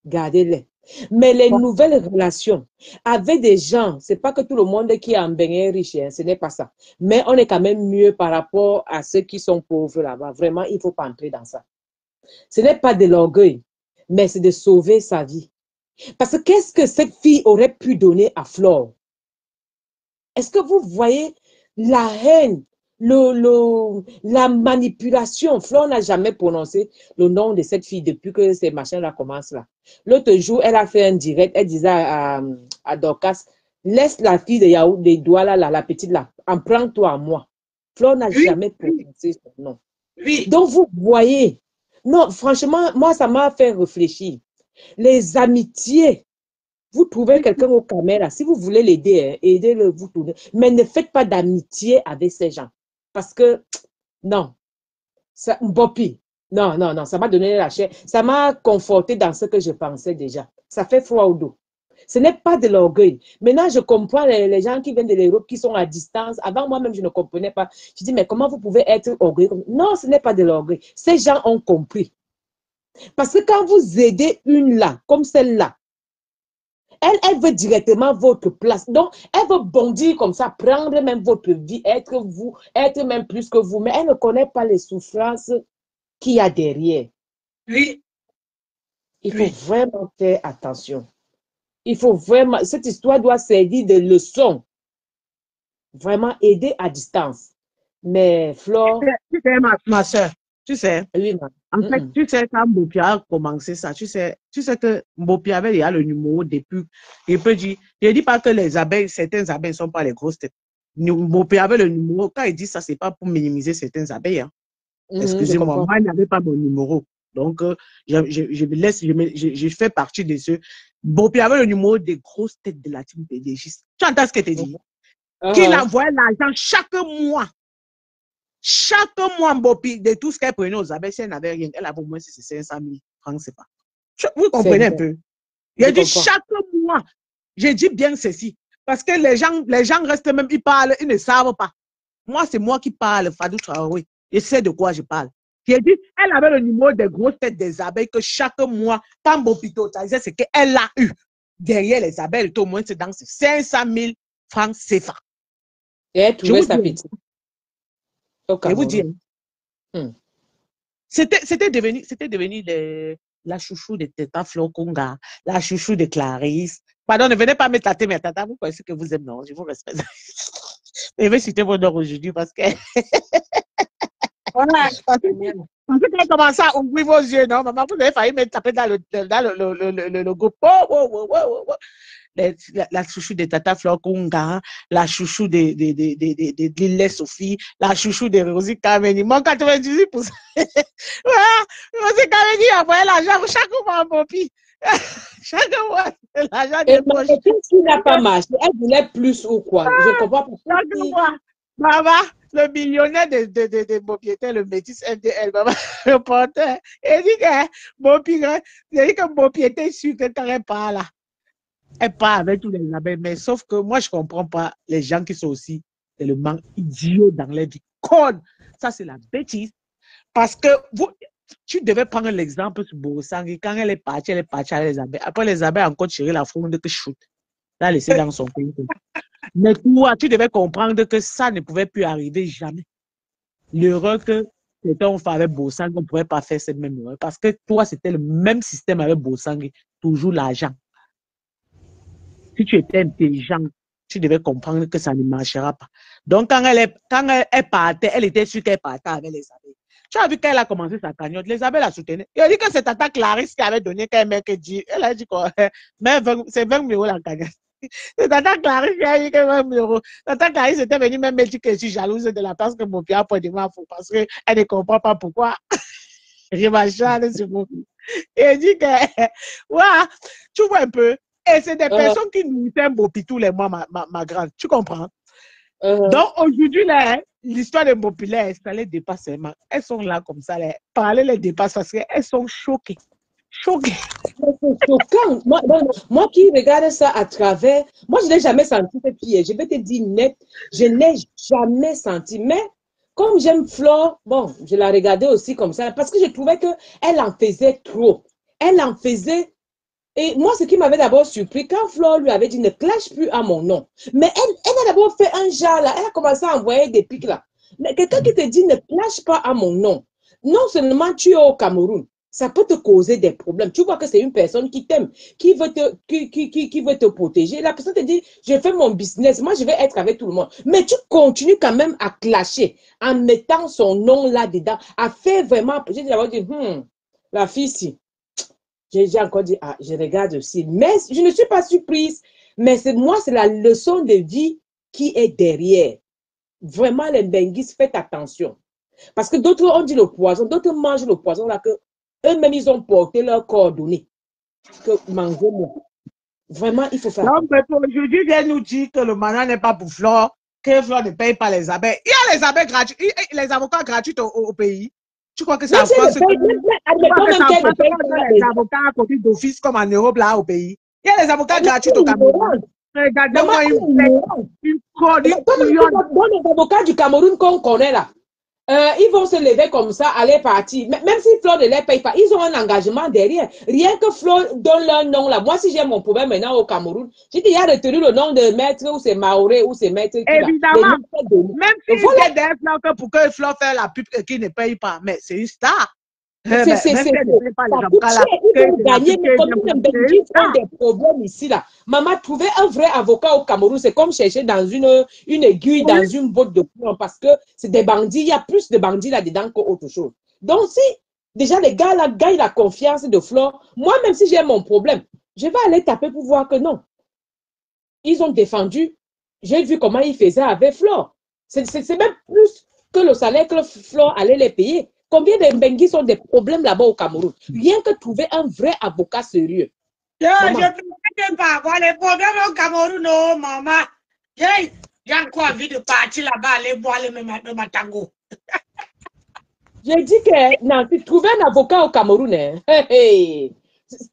Speaker 3: gardez-les. Mais les nouvelles relations avec des gens, c'est pas que tout le monde qui est en est riche, hein, ce n'est pas ça. Mais on est quand même mieux par rapport à ceux qui sont pauvres là-bas. Vraiment, il ne faut pas entrer dans ça. Ce n'est pas de l'orgueil, mais c'est de sauver sa vie. Parce que qu'est-ce que cette fille aurait pu donner à Flore? Est-ce que vous voyez la haine, la manipulation? Flore n'a jamais prononcé le nom de cette fille depuis que ces machins-là commencent là. L'autre jour, elle a fait un direct, elle disait à Dorcas, laisse la fille de Yahoo, des doigts là, la petite là, en prends-toi à moi. Flore n'a jamais prononcé son nom.
Speaker 1: Oui.
Speaker 3: Donc vous voyez, non, franchement, moi ça m'a fait réfléchir. Les amitiés, vous trouvez quelqu'un au caméra, si vous voulez l'aider, aidez-le, vous tournez. Mais ne faites pas d'amitié avec ces gens. Parce que, non, ça, Mbopi, non, ça m'a donné la chair. Ça m'a conforté dans ce que je pensais déjà. Ça fait froid au dos. Ce n'est pas de l'orgueil. Maintenant, je comprends les gens qui viennent de l'Europe, qui sont à distance. Avant, moi-même, je ne comprenais pas. Je dis, mais comment vous pouvez être orgueilleux? Non, ce n'est pas de l'orgueil. Ces gens ont compris. Parce que quand vous aidez une là, comme celle-là, elle veut directement votre place. Donc, elle veut bondir comme ça, prendre même votre vie, être vous, être même plus que vous. Mais elle ne connaît pas les souffrances qu'il y a derrière.
Speaker 1: Oui.
Speaker 3: Il faut vraiment faire attention. Il faut vraiment, cette histoire doit servir de leçon. Vraiment aider à distance. Mais Flore...
Speaker 2: Ma soeur, Tu sais,
Speaker 3: Oui,
Speaker 2: en fait, tu sais, quand Mbopia a commencé ça, tu sais que Mbopia avait déjà le numéro depuis. Il peut dire, je ne dis pas que les abeilles, certaines abeilles ne sont pas les grosses têtes. Mbopia avait le numéro. Quand il dit ça, c'est pas pour minimiser certaines abeilles. Hein.
Speaker 3: Je
Speaker 2: Excusez-moi,
Speaker 3: comprends.
Speaker 2: moi, il n'avait pas mon numéro. Donc, je me laisse, je fais partie de ceux. Mbopia avait le numéro des grosses têtes de la team PDG. Tu entends ce que tu dis? Qu'il envoyait l'argent chaque mois. Chaque mois, Mbopi, de tout ce qu'elle prenait aux abeilles, si elle n'avait rien, elle avait au moins 500 000 francs, c'est pas. Vous comprenez un peu? Il a dit chaque mois. Je dis bien ceci. Parce que les gens restent même, ils parlent, ils ne savent pas. Moi, c'est moi qui parle, Fadou Traoré. Je sais de quoi je parle. J'ai dit, elle avait le numéro des grosses têtes des abeilles que chaque mois, quand Mbopi totalisait ce qu'elle a eu derrière les abeilles, au moins c'est dans ces 500 000 francs CFA.
Speaker 3: Et elle trouvait sa petite.
Speaker 2: Je vous dis. C'était devenu la chouchou de Teta Flokonga, la chouchou de Clarisse. Pardon, ne venez pas me tâter, mais tata, vous pensez que vous aimez, non, je vous respecte. Je vais citer vos noms aujourd'hui parce que. Voilà, parce que commencé à ouvrir vos yeux, non, maman, vous avez failli me taper dans le logo. La chouchou de Tata Flokonga, la chouchou de Lille Sophie, la chouchou de Rosie Kameni. Mon 98%. Voilà, Rosie Kameni a envoyé l'argent chaque mois, mon pire. Chaque mois, l'argent de poche.
Speaker 3: Et qu'est-ce qui n'a pas marché? Elle voulait plus ou quoi? Je comprends pas.
Speaker 2: Chaque mois, maman, le millionnaire de Bopiété, le métis MDL, maman, le porteur, il dit que Bopiété est sûr que quand elle part là, elle part avec tous les abeilles, mais sauf que moi, je ne comprends pas les gens qui sont aussi tellement idiots dans leur vie. Con! Ça, c'est la bêtise. Parce que tu devais prendre l'exemple sur Borosangui. Quand elle est partie avec les abeilles. Après, les abeilles ont encore tiré la fronde que shoot. L'a laissé dans son pays. Mais toi, tu devais comprendre que ça ne pouvait plus arriver jamais. L'erreur que c'était on fait avec Borosangui, on ne pouvait pas faire cette même erreur. Parce que toi, c'était le même système avec Borosangui. Toujours l'argent. Si tu étais intelligent, tu devais comprendre que ça ne marchera pas. Donc, quand elle partait, elle était sûre qu'elle partait avec les abeilles. Tu as vu qu'elle a commencé sa cagnotte, les abeilles la soutenaient. Il a dit que c'est Tata Clarisse qui avait donné qu'un mec dit. Elle a dit quoi? Mais c'est 20 € la cagnotte. C'est Tata Clarisse qui a dit que 20 €. Tata Clarisse était venue même me dire que je suis jalouse de la place que mon père a pour de ma faute parce qu'elle ne comprend pas pourquoi. Je m'acharne sur mon fils. Et elle dit que, ouais, tu vois un peu. Et c'est des personnes qui nous aiment Mbopi tous les mois, ma grande. Tu comprends? Donc, aujourd'hui, l'histoire de Mbopi, ça les dépasse seulement. Elles sont là comme ça. Parler les dépasse parce qu'elles sont choquées. Choquées.
Speaker 3: C'est choquant. Moi qui regarde ça à travers, moi, je n'ai jamais senti ce pied. Je vais te dire net, je n'ai jamais senti. Mais comme j'aime Flore, bon, je la regardais aussi comme ça parce que je trouvais qu'elle en faisait trop. Elle en faisait. Et moi, ce qui m'avait d'abord surpris, quand Flore lui avait dit ne clash plus à mon nom. Mais elle a d'abord fait un genre là. Elle a commencé à envoyer des pics là. Mais quelqu'un qui te dit ne clash pas à mon nom. Non seulement tu es au Cameroun, ça peut te causer des problèmes. Tu vois que c'est une personne qui t'aime, qui veut te protéger. La personne te dit, je fais mon business, moi je vais être avec tout le monde. Mais tu continues quand même à clasher en mettant son nom là-dedans, à faire vraiment, j'ai d'abord dit, la fille si. J'ai encore dit, ah, je regarde aussi. Mais je ne suis pas surprise. Mais moi, c'est la leçon de vie qui est derrière. Vraiment, les benguis, faites attention. Parce que d'autres ont dit le poison, d'autres mangent le poison là que eux-mêmes, ils ont porté leurs coordonnées. Que mangez-moi. Vraiment, il faut faire.
Speaker 2: Donc, aujourd'hui, viens nous dire que le mandat n'est pas pour Flore, que Flore ne paye pas les abeilles. Il y a les abeilles gratuits, les avocats gratuits au pays. Tu crois que c'est en France que les avocats à côté d'office comme en Europe là au pays? Il y a les avocats gratuits au Cameroun. Regardez-moi une chronique.
Speaker 3: Les avocats du Cameroun qu'on connaît là, ils vont se lever comme ça, aller partir. Même si Flore ne les paye pas, ils ont un engagement derrière. Rien que Flore donne leur nom là. Moi, si j'ai mon problème maintenant au Cameroun, j'ai déjà retenu le nom de maître ou c'est Maoré ou c'est maître.
Speaker 2: Évidemment. Même si c'est des Flore pour que Flore fasse la pub qui ne paye pas. Mais c'est une star.
Speaker 3: C'est gagner, mais comme ils ont des problèmes ici là. Maman, trouver un vrai avocat au Cameroun, c'est comme chercher dans une aiguille, dans une botte de plomb, parce que c'est des bandits, il y a plus de bandits là-dedans qu'autre chose. Donc, si déjà les gars là gagnent la confiance de Flore, moi, même si j'ai mon problème, je vais aller taper pour voir que non. Ils ont défendu. J'ai vu comment ils faisaient avec Flore. C'est même plus que le salaire que Flore allait les payer. Combien de Mbenguis ont des problèmes là-bas au Cameroun? Rien que trouver un vrai avocat sérieux.
Speaker 1: Je ne peux pas avoir les problèmes au Cameroun, non, maman. J'ai encore envie de partir là-bas, aller boire le matango.
Speaker 3: J'ai dit que Nancy, trouver un avocat au Cameroun, hein.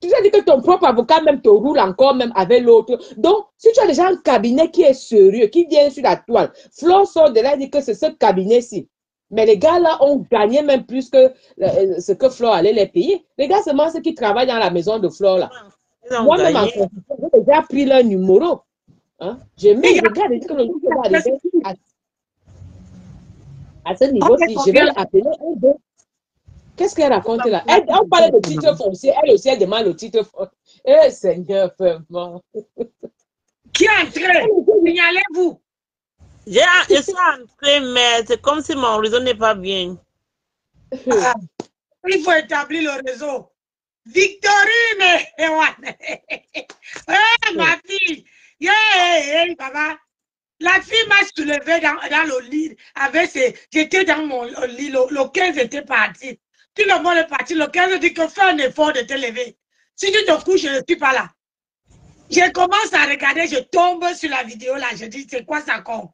Speaker 3: Tu as dit que ton propre avocat même te roule encore même avec l'autre. Donc, si tu as déjà un cabinet qui est sérieux, qui vient sur la toile, Flore sort de là et dit que c'est ce cabinet-ci. Mais les gars là ont gagné même plus que ce que Flore allait les payer. Les gars, seulement ceux qui travaillent dans la maison de Flore là. Moi-même, j'ai déjà pris leur numéro. Hein? J'ai même regardé que le numéro va arriver à ce niveau-ci. Je vais l'appeler un deux. Qu'est-ce qu'elle raconte là? On parlait de titre foncier, elle aussi, elle demande le titre foncier. Eh Seigneur, vraiment.
Speaker 1: Qui est entré? Signalez-vous.
Speaker 2: Je suis entré, mais c'est comme si mon réseau n'est pas bien.
Speaker 1: Il faut établir le réseau. Victorine! Ma fille! Papa! La fille m'a soulevé dans le lit. J'étais dans mon lit, le 15 était parti. Tout le monde est parti. Le 15 dit que fais un effort de te lever. Si tu te couches, je ne suis pas là. Je commence à regarder, je tombe sur la vidéo là. Je dis, c'est quoi ça encore?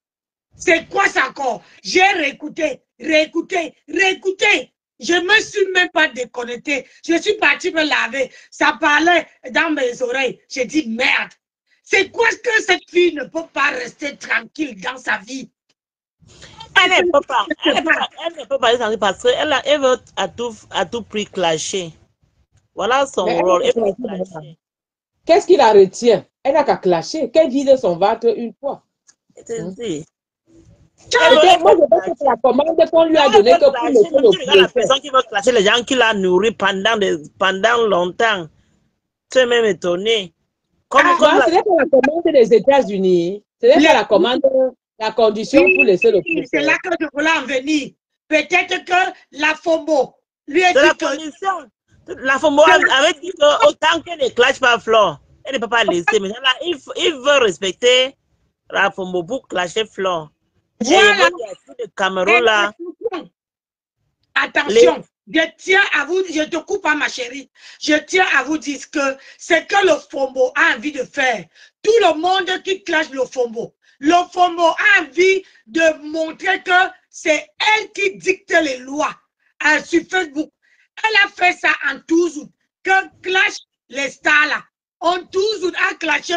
Speaker 1: C'est quoi ça encore? J'ai réécouté. Je ne me suis même pas déconnecté. Je suis parti me laver. Ça parlait dans mes oreilles. J'ai dit, merde. C'est quoi que cette fille ne peut pas rester tranquille dans sa vie?
Speaker 2: Elle ne peut pas rester parce qu'elle veut à tout prix clasher. Voilà son rôle.
Speaker 3: Qu'est-ce qui la retient? Elle n'a qu'à clasher. Qu'elle vide son ventre une fois. Moi, je pense que c'est la commande qu'on lui a donnée que pour le
Speaker 2: la personne qui veut clasher les gens qui l'a nourri pendant longtemps. Tu es même étonné.
Speaker 3: Ce n'est pas la commande des États-Unis. Ce n'est pas la commande, la condition pour laisser le procès.
Speaker 1: C'est là que je voulais en venir. Peut-être que la FOMO lui a dit
Speaker 2: la condition. La FOMO avait dit que autant qu'elle ne clash pas Flore, elle ne peut pas laisser. Mais là, il veut respecter la FOMO pour clasher Flore.
Speaker 1: Voilà.
Speaker 2: Le Cameroun là.
Speaker 1: Attention. Je tiens à vous, je te coupe pas ma chérie, je tiens à vous dire que c'est que le FOMO a envie de faire. Tout le monde qui clash le FOMO a envie de montrer que c'est elle qui dicte les lois sur Facebook. Elle a fait ça en 12 août, que clash les stars là. En 12 août, a clashé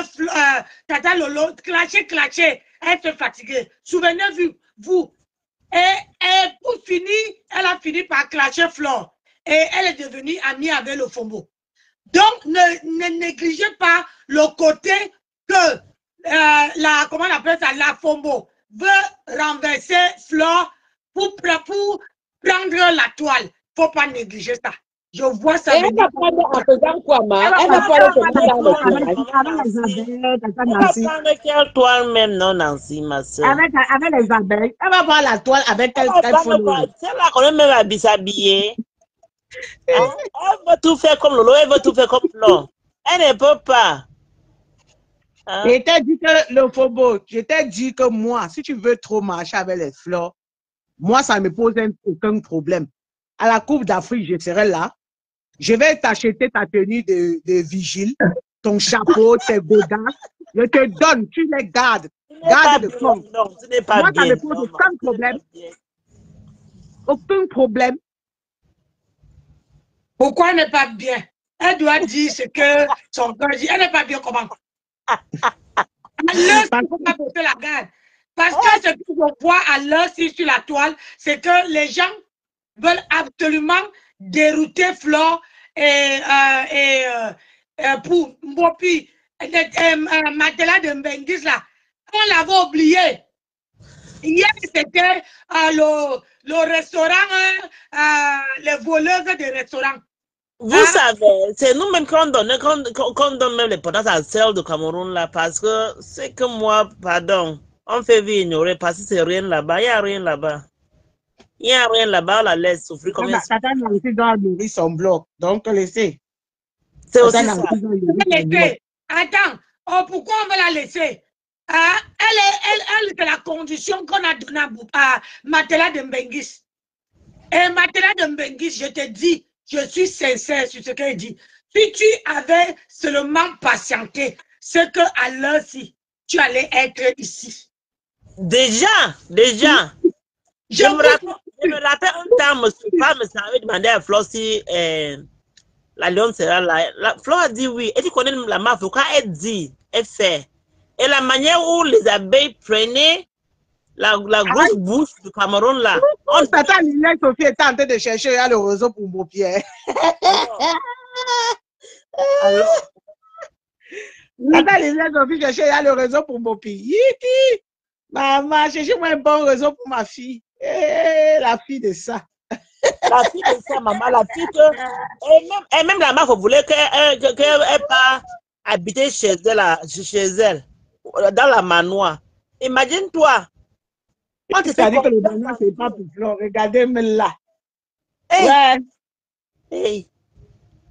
Speaker 1: Tata Lolo, clashé, elle s'est fatiguée. Souvenez-vous. Et pour finir, elle a fini par clasher Flore. Et elle est devenue amie avec le FOMO. Donc, ne négligez pas le côté que comment on appelle ça, la FOMO veut renverser Flore pour prendre la toile. Il ne faut pas négliger ça. Je vois ça.
Speaker 3: Elle va prendre en faisant quoi, ma? Elle va
Speaker 2: prendre quelle toile même, non, Nancy, ma soeur?
Speaker 4: Avec les abeilles. Elle va voir la toile avec quelle follower.
Speaker 2: C'est là qu'on est même à s'habiller. Elle veut tout faire comme Lolo, elle veut tout faire comme Flore. Elle ne peut pas.
Speaker 4: Je t'ai dit que le FOMO, je t'ai dit que moi, si tu veux trop marcher avec les Flore, moi, ça ne me pose aucun problème. À la Coupe d'Afrique, je serai là. Je vais t'acheter ta tenue de vigile, ton chapeau, tes godasses. Je te donne, tu les gardes. Garde de force.
Speaker 2: Non, ce n'est pas
Speaker 4: moi,
Speaker 2: bien.
Speaker 4: ça ne me pose aucun problème. Aucun problème.
Speaker 1: Pourquoi elle n'est pas bien? Elle doit dire ce que son cœur dit. Elle n'est pas bien comment? Il ne faut pas porter la garde. Parce que ce que je vois à l'heure sur la toile, c'est que les gens veulent absolument dérouter Flore et pour Mbopi, Matela de Mbenguis là. On l'avait oublié. Hier, c'était le restaurant, les voleuses des restaurants.
Speaker 2: Vous savez, c'est nous-mêmes qu'on donne même l'importance à celle de Cameroun là, parce que c'est que moi, pardon, on fait vie ignorer parce que c'est rien là-bas, il n'y a rien là-bas.
Speaker 5: Il n'y a rien là-bas, on la laisse souffrir comme ça.
Speaker 4: Tata Nancy doit nourrir son bloc. Donc, laissez.
Speaker 5: C'est aussi ça.
Speaker 1: Attends, oh, pourquoi on va la laisser? Elle, c'est la condition qu'on a donnée à Matela de Mbengis. Et Matela de Mbengis, je te dis, je suis sincère sur ce qu'elle dit. Si tu avais seulement patienté, c'est qu'à l'heure-ci, tu allais être ici.
Speaker 5: Déjà. Je me rappelle un temps, M. Palme avait demandé à Flo si la lionne sera là. Flo a dit oui. Et tu connais la mafia, quand elle dit, elle fait. Et la manière où les abeilles prenaient la grosse bouche du Cameroun là.
Speaker 4: Tata Liliane Sophie est en train de chercher le réseau pour Beaupierre.
Speaker 5: Alors.
Speaker 4: Tata Liliane Sophie cherchait le réseau pour Beaupierre. Maman, cherchez-moi un bon réseau pour ma fille. La fille de ça.
Speaker 5: La fille de ça, maman, la fille que. Et même la mafia voulait qu'elle pas habiter chez elle, dans la manoir. Imagine-toi.
Speaker 4: C'est-à-dire que le manoir, c'est pas pour Flore. Regardez-moi là.
Speaker 5: Hey. Hey.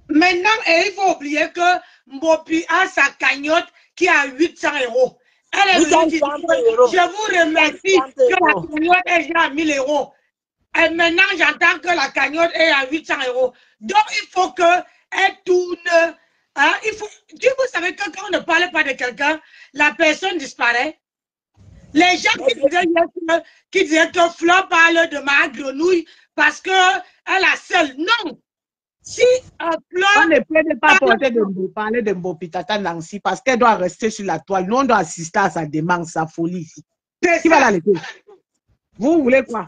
Speaker 1: Maintenant, il faut oublier que Mbopi a sa cagnotte qui a 800 €. Elle est venue dire, je vous remercie que la cagnotte est déjà à 1000 €. Et maintenant, j'entends que la cagnotte est à 800 €. Donc, il faut qu'elle tourne. Hein, vous savez que quand on ne parle pas de quelqu'un, la personne disparaît. Les gens qui disaient que Flo parle de ma grenouille parce qu'elle a seule. Non. Si Flo.
Speaker 4: On ne peut pas parler de Mbopi Tata Nancy parce qu'elle doit rester sur la toile. Nous, on doit assister à sa demande, sa folie ici. Qui va la laisser? Vous voulez quoi?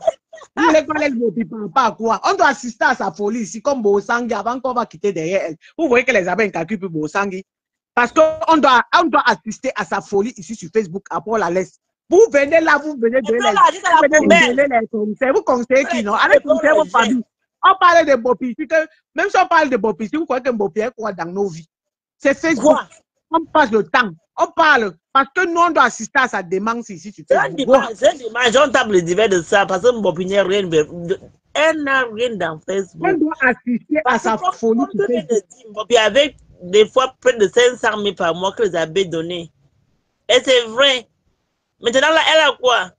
Speaker 4: Vous voulez quoi les Mbopi pas quoi? On doit assister à sa folie ici, comme Bosangi, avant qu'on va quitter derrière elle. Vous voyez que les abeilles calculent pour Bosangi. Parce qu'on doit assister à sa folie ici sur Facebook, après on la laisse. Vous venez là, vous venez de les conseils. Vous conseillez qui non? Allez conseiller vos familles. On parle de Mbopi. Même si on parle de Mbopi, si vous croyez que Mbopi est quoi dans nos vies, c'est Facebook. On passe le temps. On parle. Parce que nous, on doit assister à sa demande ici sur Facebook.
Speaker 5: C'est dimanche, on table divers de ça. Parce que Mbopi n'a rien. Elle n'a rien dans Facebook.
Speaker 4: On doit assister à sa folie sur Facebook.
Speaker 5: Mbopi avec des fois près de 500 000 par mois que les abeilles donné. Et c'est vrai. Maintenant, là, elle a quoi?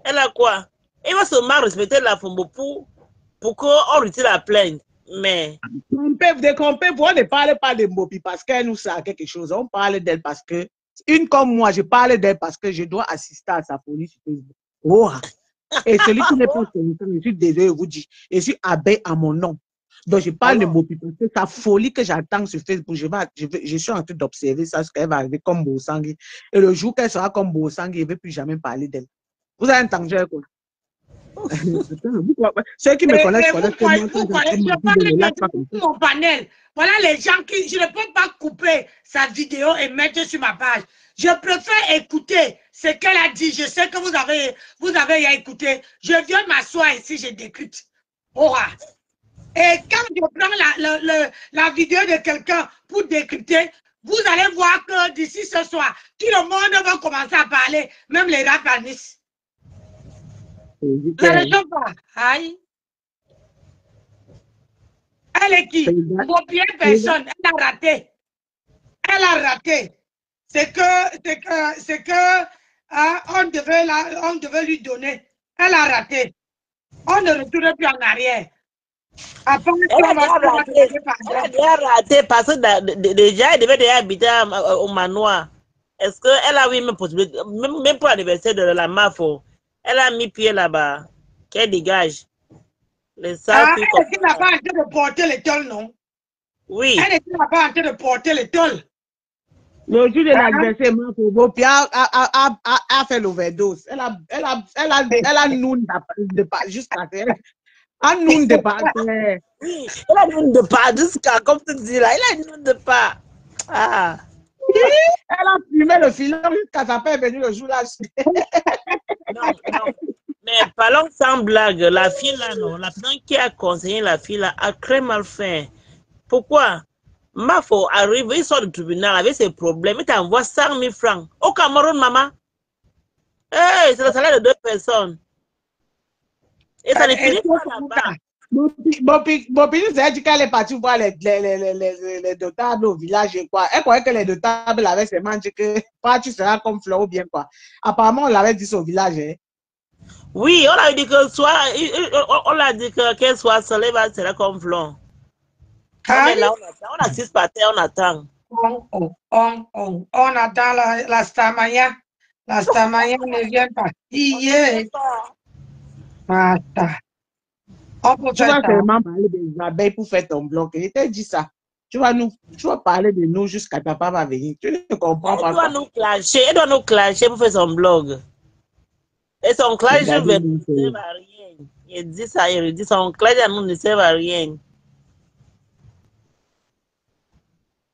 Speaker 5: Elle a quoi? Elle va seulement respecter la Fombo pour qu'on retire la plainte. Mais.
Speaker 4: On ne parle pas de Mbopi parce qu'elle nous sert quelque chose. On parle d'elle parce que, une comme moi, je parle d'elle parce que je dois assister à sa folie sur Facebook. Oh. Et celui qui n'est pas connaissant, je suis désolé de vous dire, je suis abeille à mon nom. Donc, je parle de Mbopi parce que sa folie que j'attends sur Facebook, je suis en train d'observer ça, ce qu'elle va arriver comme Bosangi. Et le jour qu'elle sera comme Bosangi, je ne vais plus jamais parler d'elle. Vous avez entendu quoi? Ceux qui me connaissent
Speaker 1: mon panel. Voilà les gens qui. Je ne peux pas couper sa vidéo et mettre sur ma page. Je préfère écouter ce qu'elle a dit. Je sais que vous avez écouté. Je viens m'asseoir ici, je décrypte. Et quand je prends la vidéo de quelqu'un pour décrypter, vous allez voir que d'ici ce soir, tout le monde va commencer à parler, même les rapanistes. La région pas. Aïe. Elle est qui? Pour bien personne. Elle a raté. Elle a raté. C'est que on devait lui donner. Elle a raté. On ne retourne plus en arrière.
Speaker 5: Après, elle a déjà raté parce que déjà, elle devait déjà habiter au manoir. Est-ce qu'elle a eu une possibilité, même pour l'anniversaire de la MAFO, elle a mis pied là-bas, qu'elle dégage. Les
Speaker 1: elle était là-bas en train de porter les tôles, non?
Speaker 5: Oui.
Speaker 1: Elle était là-bas en train de porter les tôles.
Speaker 4: Le jour de l'anniversaire, MAFO, puis a fait l'overdose. Elle a nous de pas jusqu'à terre. Un nom de pas.
Speaker 5: Oui, elle a une de pas jusqu'à, comme tu dis là, elle a une nom de pas. Ah.
Speaker 4: Elle a fumé le filon jusqu'à sa père venue le jour là.
Speaker 5: Non. Mais parlons sans blague, la fille là, non, la personne qui a conseillé la fille là a très mal fait. Pourquoi? Mafo arrive, il sort du tribunal avec ses problèmes, il t'envoie 100 000 francs. Au Cameroun, maman. Hey, c'est le salaire de 2 personnes. Et ça ne finit pas là-bas.
Speaker 4: Bopini, c'est dit qu'elle est partie voir les notables au village et quoi. Elle croyait que les notables avaient seulement dit que tu seras comme Flo ou bien quoi. Apparemment, on l'avait dit au village. Hein.
Speaker 5: Oui, on a dit que soit, on a dit qu'elle soit seule, elle va sera comme Flo. On est là, on assiste par terre, on attend.
Speaker 1: On attend la Stamaya. La Stamaya ne vient pas. Hier.
Speaker 4: Tu vas seulement parler des abeilles pour faire ton blog. Je t'ai dit ça. Tu vas parler de nous jusqu'à ta papa va venir. Tu ne comprends pas.
Speaker 5: Elle doit nous clasher pour faire son blog. Et son clash ne sert à rien. Il dit ça, il dit son clash à nous ne sert à rien.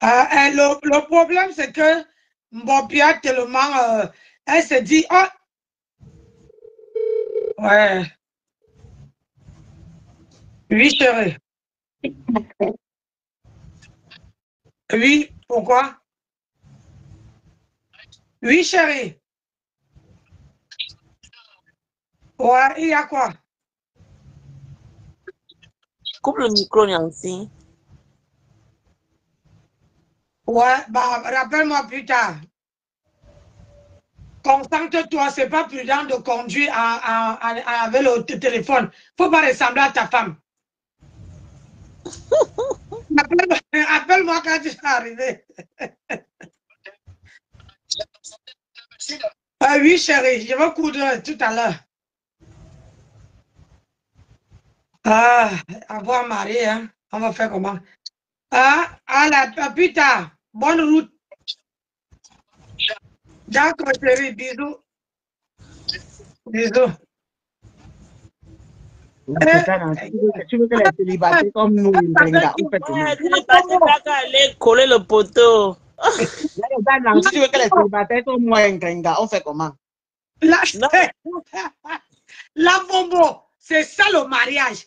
Speaker 1: Le problème, c'est que Mbopia tellement, elle se dit, oh, ouais. Oui, chérie. Oui, pourquoi? Oui, chérie. Ouais, il y a quoi?
Speaker 5: Coupe le micro, Nancy.
Speaker 1: Ouais, bah, rappelle-moi plus tard. Concentre-toi, c'est pas prudent de conduire avec le téléphone. Faut pas ressembler à ta femme. Appelle-moi quand tu es arrivé. Oui, chérie, je vais coudre tout à l'heure. Avoir marié, hein. On va faire comment? Plus tard. Bonne route. D'accord, chérie, bisous. Bisous.
Speaker 4: Tu veux que les célibataires comme nous, ils
Speaker 5: célibataires aller coller le poteau.
Speaker 4: Tu veux que les célibataires comme moi, on fait comment?
Speaker 1: La bombo, c'est ça le mariage.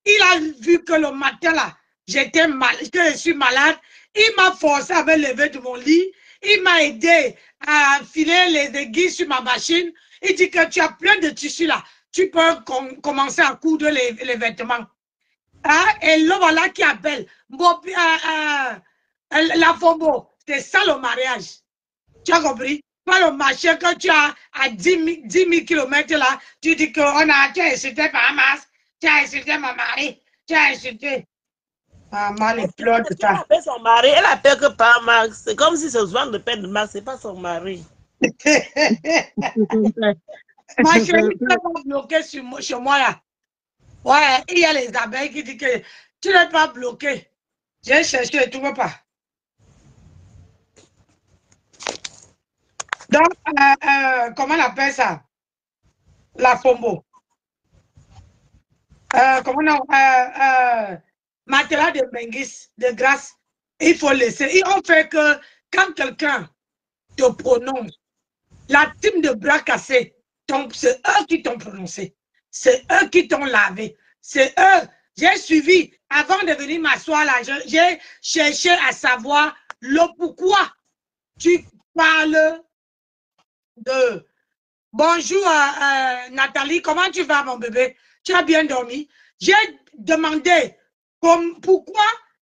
Speaker 1: Il a vu que le matin là, j'étais mal, que je suis malade. Il m'a forcé à me lever de mon lit. Il m'a aidé à enfiler les aiguilles sur ma machine. Il dit que tu as plein de tissus là. Tu peux commencer à coudre les vêtements. Et le voilà qui appelle. La bombo, c'est ça le mariage. Tu as compris? Pas le marché que tu as à 10 000 km là, tu dis que tu as insulté par Hamas, tu as insulté mon mari, tu as insulté. Maman, il pleure de ça.
Speaker 5: Elle appelle son mari, elle appelle que par Max. C'est comme si ce soir de peine de Max, c'est pas son mari.
Speaker 1: Ma chérie, tu n'es pas bloqué chez moi là. Ouais, il y a les abeilles qui disent que tu n'es pas bloqué. J'ai cherché, tu ne vois pas. Donc, comment on appelle ça? La FOMO. Comment on matelas de Benguis, de grâce. Il faut laisser. On fait que quand quelqu'un te prononce, la team de bras cassés, c'est eux qui t'ont prononcé. C'est eux qui t'ont lavé. C'est eux. J'ai suivi, avant de venir m'asseoir là, j'ai cherché à savoir le pourquoi tu parles de... Bonjour Nathalie, comment tu vas mon bébé? Tu as bien dormi? J'ai demandé pourquoi,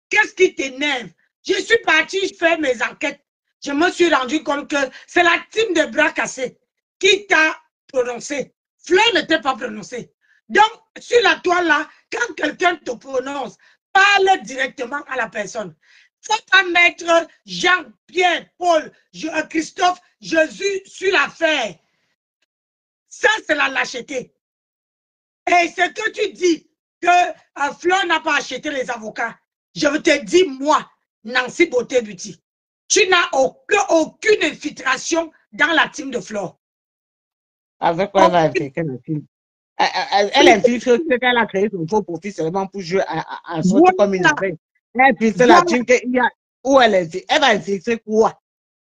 Speaker 1: qu'est-ce qui t'énerve? Je suis partie faire mes enquêtes. Je me suis rendu compte que c'est la team de bras cassés qui t'a prononcé. Fleur ne t'a pas prononcé. Donc, sur la toile là, quand quelqu'un te prononce, parle directement à la personne. Il ne faut pas mettre Jean, Pierre, Paul, Christophe, Jésus sur l'affaire. Ça, c'est la lâcheté. Et ce que tu dis, que Fleur n'a pas acheté les avocats, je te dis, moi, Nancy Beauté-Buty, tu n'as aucune infiltration dans la team de Fleur. Avec quoi elle va infiltrer la team? Elle infiltre ce qu'elle a créé son faux profil seulement pour jouer à sortir comme une abeille. Elle infiltre la team où elle infiltre. Elle va infiltrer quoi?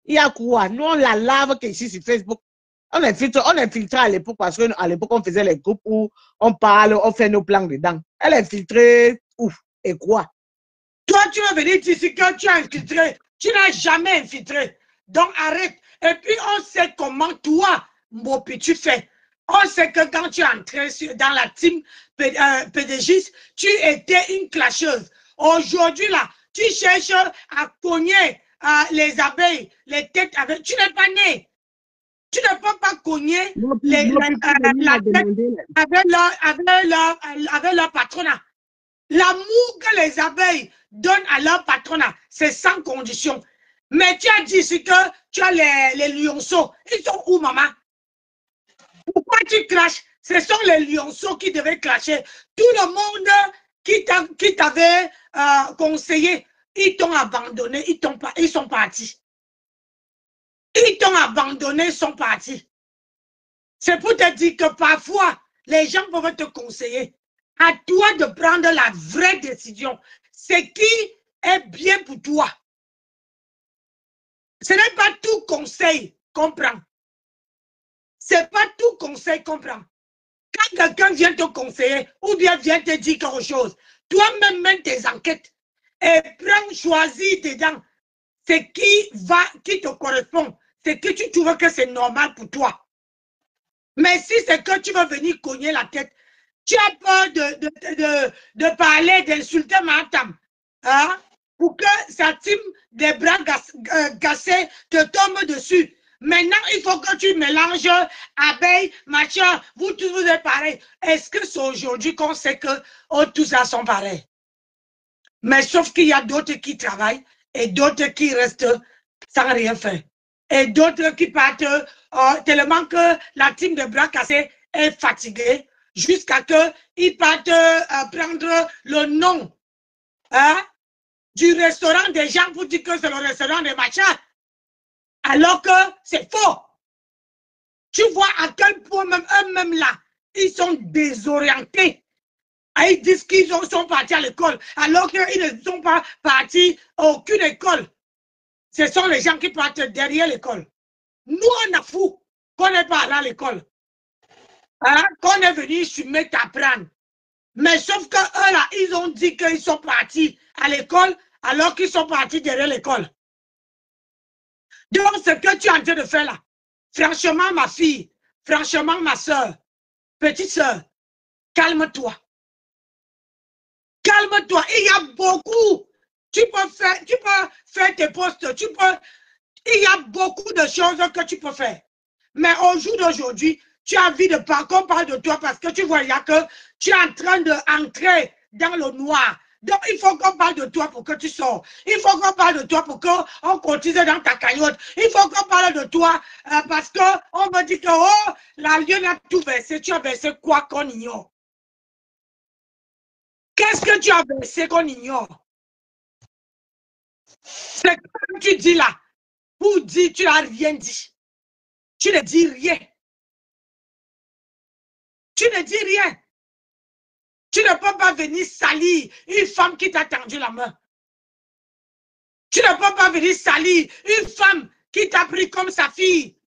Speaker 1: Il y a quoi? Nous, on la lave ici sur Facebook. On infiltre à l'époque parce qu'à l'époque, on faisait les groupes où on parle, on fait nos plans dedans. Elle infiltrait ouf. Et quoi? Toi, tu vas venir ici que tu as infiltré. Tu n'as jamais infiltré. Donc, arrête. Et puis, on sait comment toi, Mbopi, tu fais. On sait que quand tu es entré dans la team PDG, tu étais une clasheuse. Aujourd'hui, là, tu cherches à cogner les abeilles, les têtes avec... Tu n'es pas né. Tu ne peux pas cogner la tête avec leur patronat. L'amour que les abeilles donnent à leur patronat, c'est sans condition. Mais tu as dit ici que tu as les lionceaux. Ils sont où, maman? Pourquoi tu craches? Ce sont les lionceaux qui devaient cracher. Tout le monde qui t'avait conseillé, ils t'ont abandonné, ils sont partis. Ils t'ont abandonné, ils sont partis. C'est pour te dire que parfois, les gens peuvent te conseiller. À toi de prendre la vraie décision. C'est qui est bien pour toi. Ce n'est pas tout conseil qu'on prend. Ce n'est pas tout conseil qu'on prend. Quand quelqu'un vient te conseiller ou bien vient te dire quelque chose, toi-même mène tes enquêtes et choisis dedans ce qui te correspond, ce que tu trouves que c'est normal pour toi. Mais si c'est que tu vas venir cogner la tête, tu as peur de parler, d'insulter Matam, hein, pour que sa team des bras cassés te tombe dessus. Maintenant, il faut que tu mélanges abeilles, machin, vous tous vous êtes pareils. Est-ce que c'est aujourd'hui qu'on sait que tous ça sont pareils? Mais sauf qu'il y a d'autres qui travaillent et d'autres qui restent sans rien faire. Et d'autres qui partent tellement que la team de bras cassés est fatiguée jusqu'à ce qu'ils partent prendre le nom du restaurant des gens pour dire que c'est le restaurant des machins. Alors que c'est faux. Tu vois à quel point même eux-mêmes là, ils sont désorientés. Et ils disent qu'ils sont partis à l'école, alors qu'ils ne sont pas partis à aucune école. Ce sont les gens qui partent derrière l'école. Nous, on a fou qu'on n'est pas allé à l'école. Hein? Qu'on est venu se mettre à apprendre. Mais sauf que eux là, ils ont dit qu'ils sont partis à l'école, alors qu'ils sont partis derrière l'école. Donc, ce que tu es en train de faire là, franchement, ma fille, franchement, ma soeur, petite soeur, calme-toi. Calme-toi. Il y a beaucoup. Tu peux faire tes postes. Il y a beaucoup de choses que tu peux faire. Mais au jour d'aujourd'hui, tu as envie de qu'on parle de toi parce que tu vois, il y a que tu es en train d'entrer dans le noir. Donc, il faut qu'on parle de toi pour que tu sors. Il faut qu'on parle de toi pour qu'on cotise dans ta cagnotte. Il faut qu'on parle de toi parce qu'on me dit que, oh, la lionne a tout versé. Tu as versé quoi qu'on ignore? Qu'est-ce que tu as versé qu'on ignore? C'est comme tu dis là, pour dire tu n'as rien dit. Tu ne dis rien. Tu ne dis rien. Tu ne peux pas venir salir une femme qui t'a tendu la main. Tu ne peux pas venir salir une femme qui t'a pris comme sa fille.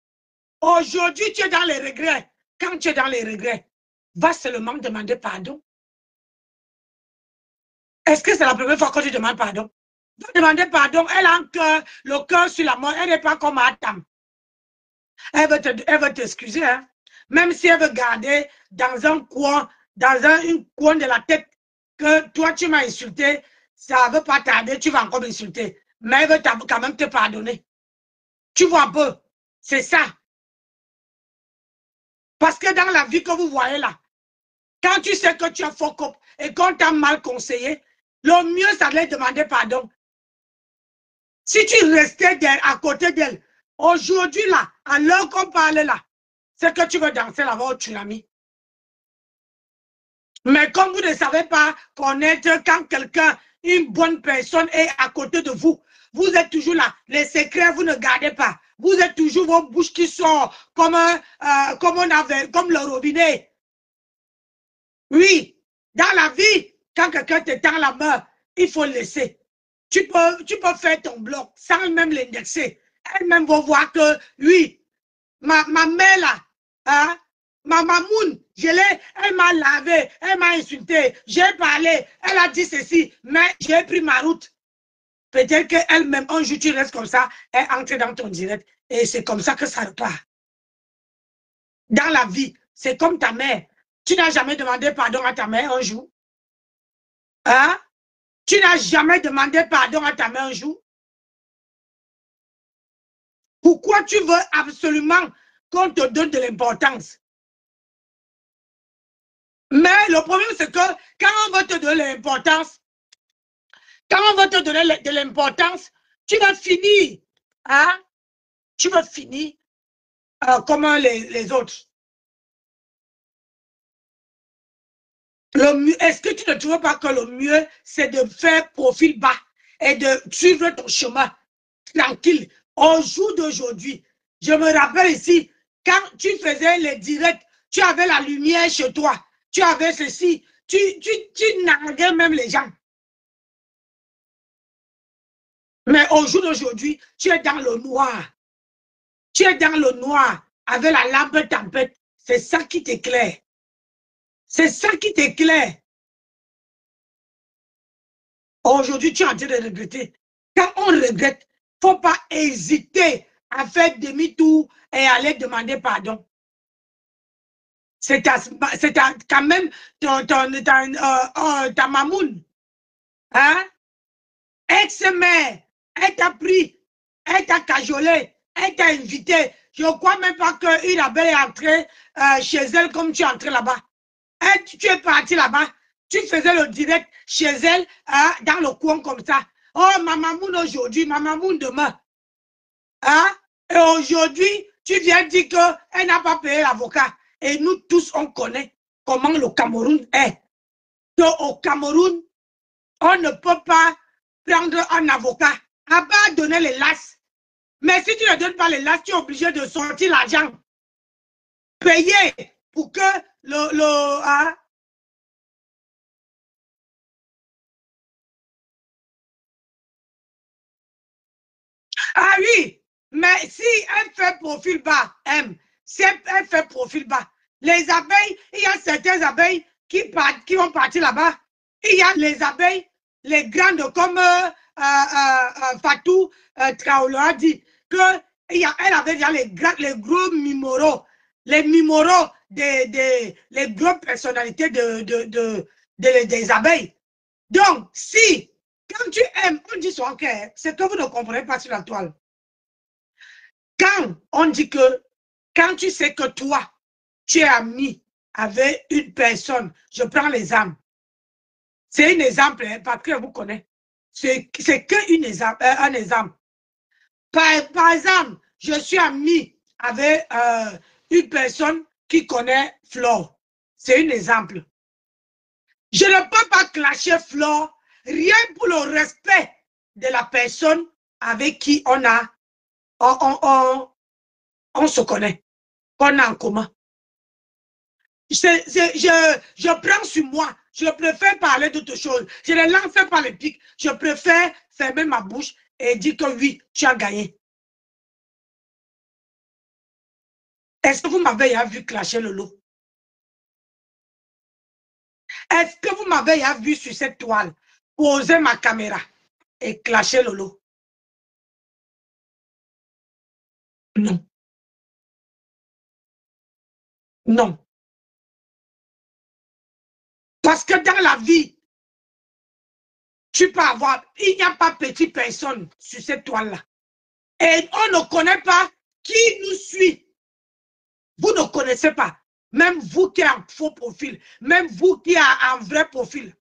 Speaker 1: Aujourd'hui, tu es dans les regrets. Quand tu es dans les regrets, va seulement demander pardon. Est-ce que c'est la première fois que tu demandes pardon? Va demander pardon. Elle a le cœur sur la main. Elle n'est pas comme Adam. Elle veut t'excuser. Hein? Même si elle veut garder dans un coin, un coin de la tête que toi tu m'as insulté, ça ne veut pas tarder, tu vas encore m'insulter. Mais elle veut quand même te pardonner. Tu vois un peu, c'est ça. Parce que dans la vie que vous voyez là, quand tu sais que tu as faux cop et qu'on t'a mal conseillé, le mieux, ça allait demander pardon. Si tu restais à côté d'elle, aujourd'hui là, à l'heure qu'on parlait là, c'est que tu veux danser là-bas au tsunami. Mais comme vous ne savez pas connaître quand quelqu'un, une bonne personne est à côté de vous, vous êtes toujours là. Les secrets, vous ne gardez pas. Vous êtes toujours vos bouches qui sortent comme le robinet. Oui, dans la vie, quand quelqu'un te tend la main, il faut le laisser. Tu peux faire ton bloc sans même l'indexer. Elle-même va voir que, oui, ma mère là, hein, ma mamoune, elle m'a lavé, elle m'a insulté, j'ai parlé, elle a dit ceci, mais j'ai pris ma route. Peut-être qu'elle-même, un jour tu restes comme ça, elle entre dans ton direct et c'est comme ça que ça repart. Dans la vie, c'est comme ta mère. Tu n'as jamais demandé pardon à ta mère un jour? Hein? Tu n'as jamais demandé pardon à ta mère un jour? Pourquoi tu veux absolument qu'on te donne de l'importance? Mais le problème, c'est que quand on veut te donner l'importance, de l'importance, tu vas finir, hein? Tu vas finir comme les autres. Est-ce que tu ne trouves pas que le mieux, c'est de faire profil bas et de suivre ton chemin tranquille? Au jour d'aujourd'hui, je me rappelle ici, quand tu faisais les directs, tu avais la lumière chez toi, tu avais ceci, tu narguais même les gens. Mais au jour d'aujourd'hui, tu es dans le noir. Tu es dans le noir avec la lampe tempête. C'est ça qui t'éclaire. C'est ça qui t'éclaire. Aujourd'hui, tu es en train de regretter. Quand on regrette, il ne faut pas hésiter à faire demi-tour et aller demander pardon. C'est quand même ta mamoune. Hein? Ex-mère, elle t'a pris, elle t'a cajolé, elle t'a invité. Je ne crois même pas qu'une abeille est entrée chez elle comme tu es entré là-bas. Tu es parti là-bas, tu faisais le direct chez elle, dans le coin comme ça. Oh, ma mamoune aujourd'hui, ma mamoune demain. Hein? Et aujourd'hui, tu viens dire qu'elle n'a pas payé l'avocat. Et nous tous, on connaît comment le Cameroun est. Au Cameroun, on ne peut pas prendre un avocat. À part donner les lasses. Mais si tu ne donnes pas les lasses, tu es obligé de sortir l'argent. Payer pour que hein? Ah oui, mais si elle fait profil bas, si elle fait profil bas, les abeilles, il y a certaines abeilles qui vont partir là-bas. Il y a les abeilles, les grandes comme Fatou Traoré a dit qu'elle avait déjà les gros mimoros, les mimoros les grosses personnalités des abeilles. Donc, si, quand tu aimes, on dit son cœur, c'est que vous ne comprenez pas sur la toile. Quand on dit que, quand tu sais que toi, tu es ami avec une personne, je prends l'exemple. C'est un exemple, hein, parce que vous connaissez. C'est un exemple. Par exemple, je suis ami avec une personne qui connaît Flore. C'est un exemple. Je ne peux pas clasher Flore, rien pour le respect de la personne avec qui on se connaît, qu'on a en commun. Je prends sur moi. Je préfère parler d'autre chose. Je ne lance pas les pics. Je préfère fermer ma bouche et dire que oui, tu as gagné. Est-ce que vous m'avez vu clasher le lot? Est-ce que vous m'avez vu sur cette toile poser ma caméra et clasher le lot? Non. Non. Parce que dans la vie, tu peux avoir, il n'y a pas petite personne sur cette toile-là. Et on ne connaît pas qui nous suit. Vous ne connaissez pas. Même vous qui avez un faux profil, même vous qui avez un vrai profil.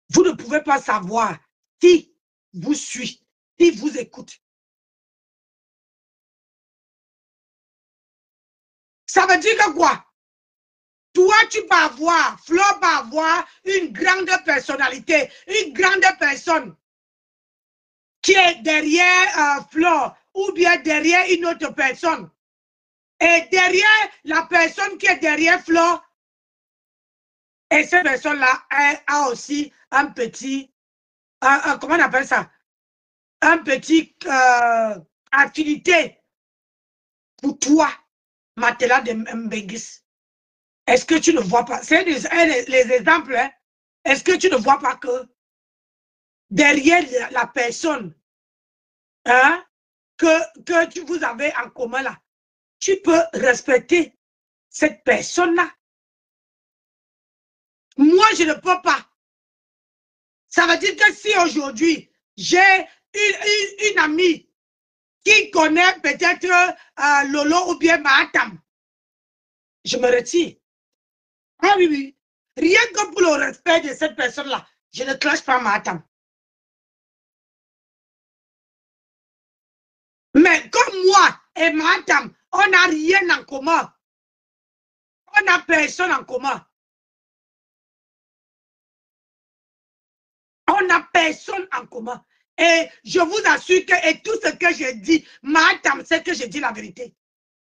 Speaker 1: Vous ne pouvez pas savoir qui vous suit, qui vous écoute. Ça veut dire que quoi? Toi, tu peux avoir, Flo peut avoir une grande personnalité, une grande personne qui est derrière Flo ou bien derrière une autre personne. Et derrière la personne qui est derrière Flo, et cette personne-là a aussi un petit, comment on appelle ça? Un petit affinité pour toi, Matela de Mbengis. Est-ce que tu ne vois pas? C'est les exemples. Hein? Est-ce que tu ne vois pas que derrière la personne hein, que vous avez en commun là, tu peux respecter cette personne-là. Moi, je ne peux pas. Ça veut dire que si aujourd'hui, j'ai une amie qui connaît peut-être Lolo ou bien Mahatam, je me retire. Ah oui, oui. Rien que pour le respect de cette personne-là, je ne clash pas Mahatam. Mais comme moi et Mahatam, on n'a rien en commun. On n'a personne en commun. On n'a personne en commun. Et je vous assure que et tout ce que j'ai dit, Mahatam sait que j'ai dit la vérité.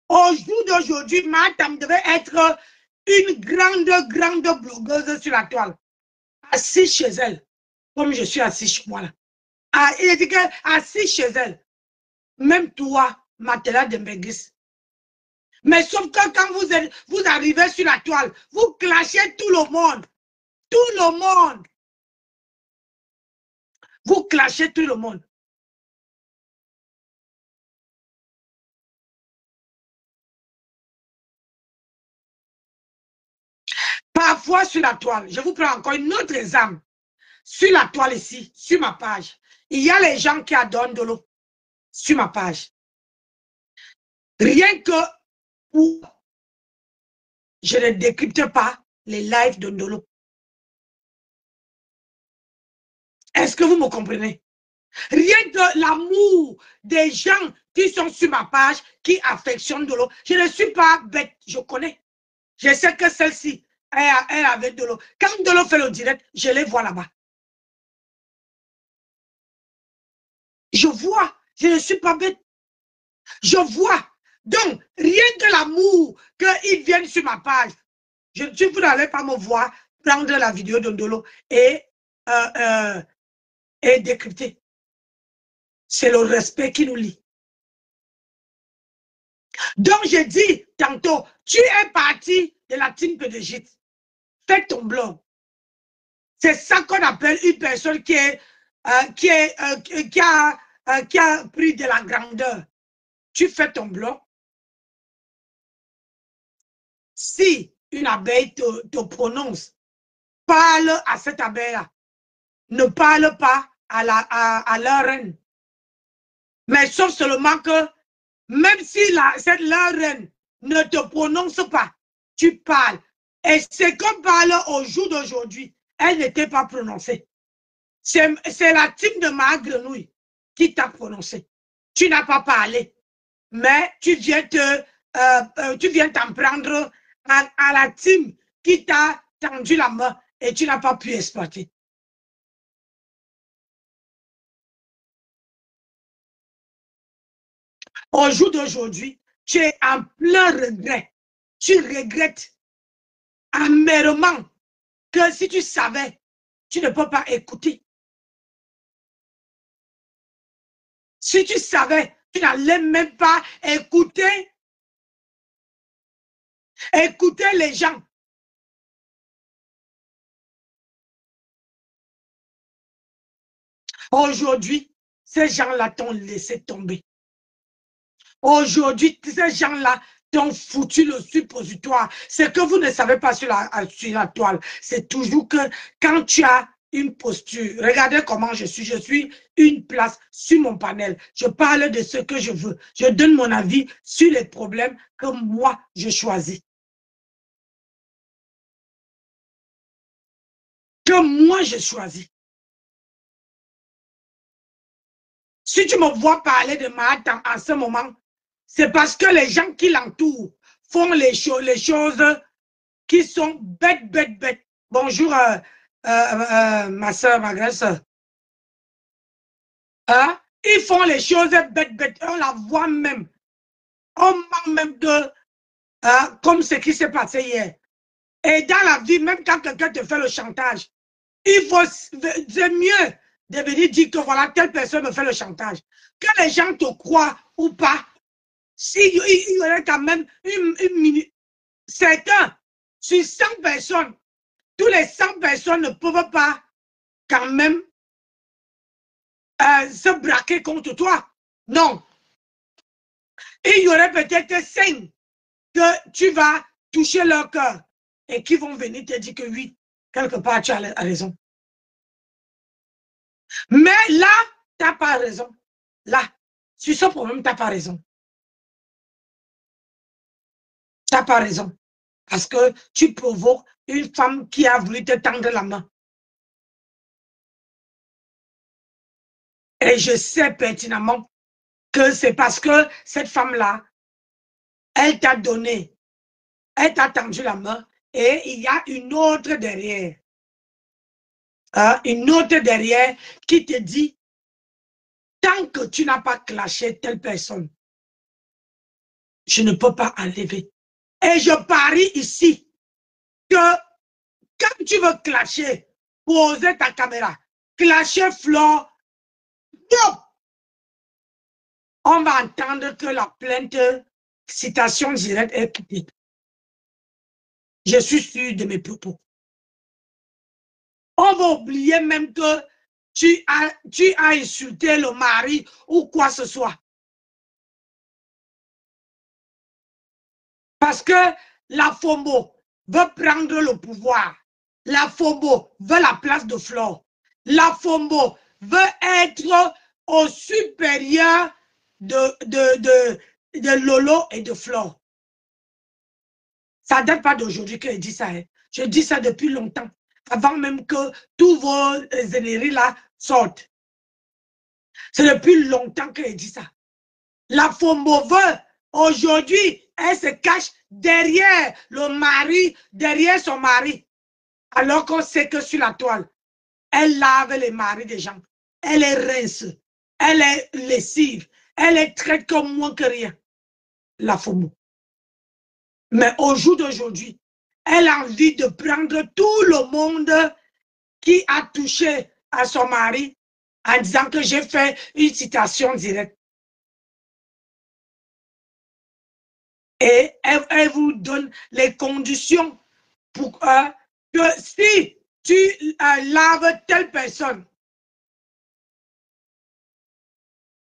Speaker 1: Au jour d'aujourd'hui, Mahatam devait être une grande blogueuse sur la toile. Assise chez elle, comme je suis assis chez moi là. Ah, il a dit que assise chez elle. Même toi, Matela de Mbegis. Mais sauf que quand vous arrivez sur la toile, vous clashez tout le monde. Tout le monde. Vous clashez tout le monde. Parfois sur la toile, je vous prends encore une autre exemple. Sur la toile ici, sur ma page, il y a les gens qui adorent de l'eau. Sur ma page. Rien que pour... Je ne décrypte pas les lives de Ndolo. Est-ce que vous me comprenez? Rien que l'amour des gens qui sont sur ma page, qui affectionnent Ndolo. Je ne suis pas bête, je connais. Je sais que celle-ci, elle avait Ndolo. Quand Ndolo fait le direct, je les vois là-bas. Je vois, je ne suis pas bête. Je vois. Donc, rien que l'amour qu'ils viennent sur ma page, vous n'allez pas me voir prendre la vidéo de Ndolo et décrypter. C'est le respect qui nous lie. Donc, je dis tantôt, tu es parti de la team PDG. Fais ton blog. C'est ça qu'on appelle une personne qui a pris de la grandeur. Tu fais ton blog. Si une abeille te prononce, parle à cette abeille-là. Ne parle pas à leur reine. Mais sauf seulement que, même si leur reine ne te prononce pas, tu parles. Et c'est comme parle au jour d'aujourd'hui, elle n'était pas prononcée. C'est la team de ma grenouille qui t'a prononcé. Tu n'as pas parlé, mais tu viens t'en prendre à la team qui t'a tendu la main et tu n'as pas pu exploiter. Au jour d'aujourd'hui, tu es en plein regret. Tu regrettes amèrement que si tu savais, tu ne peux pas écouter. Si tu savais, tu n'allais même pas écouter les gens. Aujourd'hui, ces gens-là t'ont laissé tomber. Aujourd'hui, ces gens-là t'ont foutu le suppositoire. Ce que vous ne savez pas sur la toile, c'est toujours que quand tu as une posture, regardez comment je suis une place sur mon panel. Je parle de ce que je veux. Je donne mon avis sur les problèmes que moi, je choisis. Que moi, je choisis. Si tu me vois parler de Mahatam en ce moment, c'est parce que les gens qui l'entourent font les choses qui sont bêtes. Bonjour, ma soeur, ma grande soeur. Hein? Ils font les choses bêtes. On la voit même. On manque même de... comme ce qui s'est passé hier. Et dans la vie, même quand quelqu'un te fait le chantage, il faut... C'est mieux de venir dire que voilà, telle personne me fait le chantage. Que les gens te croient ou pas, il y aurait quand même une minute. Certains, sur 100 personnes, tous les 100 personnes ne peuvent pas quand même se braquer contre toi. Non. Il y aurait peut-être 5 que tu vas toucher leur cœur et qui vont venir te dire que oui, quelque part tu as raison. Mais là, tu n'as pas raison. Là, sur ce problème, tu n'as pas raison. Tu n'as pas raison. Parce que tu provoques une femme qui a voulu te tendre la main. Et je sais pertinemment que c'est parce que cette femme-là, elle t'a donné, elle t'a tendu la main et il y a une autre derrière. Une autre derrière qui te dit, tant que tu n'as pas clashé telle personne, je ne peux pas enlever. Et je parie ici que quand tu veux clasher, poser ta caméra, clasher Flore, on va entendre que la plainte citation directe est quittée. Je suis sûr de mes propos. On va oublier même que tu as insulté le mari ou quoi que ce soit. Parce que la FOMO veut prendre le pouvoir. La FOMO veut la place de Flore. La FOMO veut être au supérieur de Lolo et de Flore. Ça ne date pas d'aujourd'hui que je dis ça. Hein. Je dis ça depuis longtemps. Avant même que tous vos énergies là sortent. C'est depuis longtemps que je dis ça. La FOMO veut, aujourd'hui, elle se cache derrière le mari, derrière son mari. Alors qu'on sait que sur la toile, elle lave les maris des gens. Elle est rince. Elle est lessive. Elle est traite comme moins que rien. La FOMO. Mais au jour d'aujourd'hui, elle a envie de prendre tout le monde qui a touché à son mari en disant que j'ai fait une citation directe. Et elle vous donne les conditions pour que si tu laves telle personne,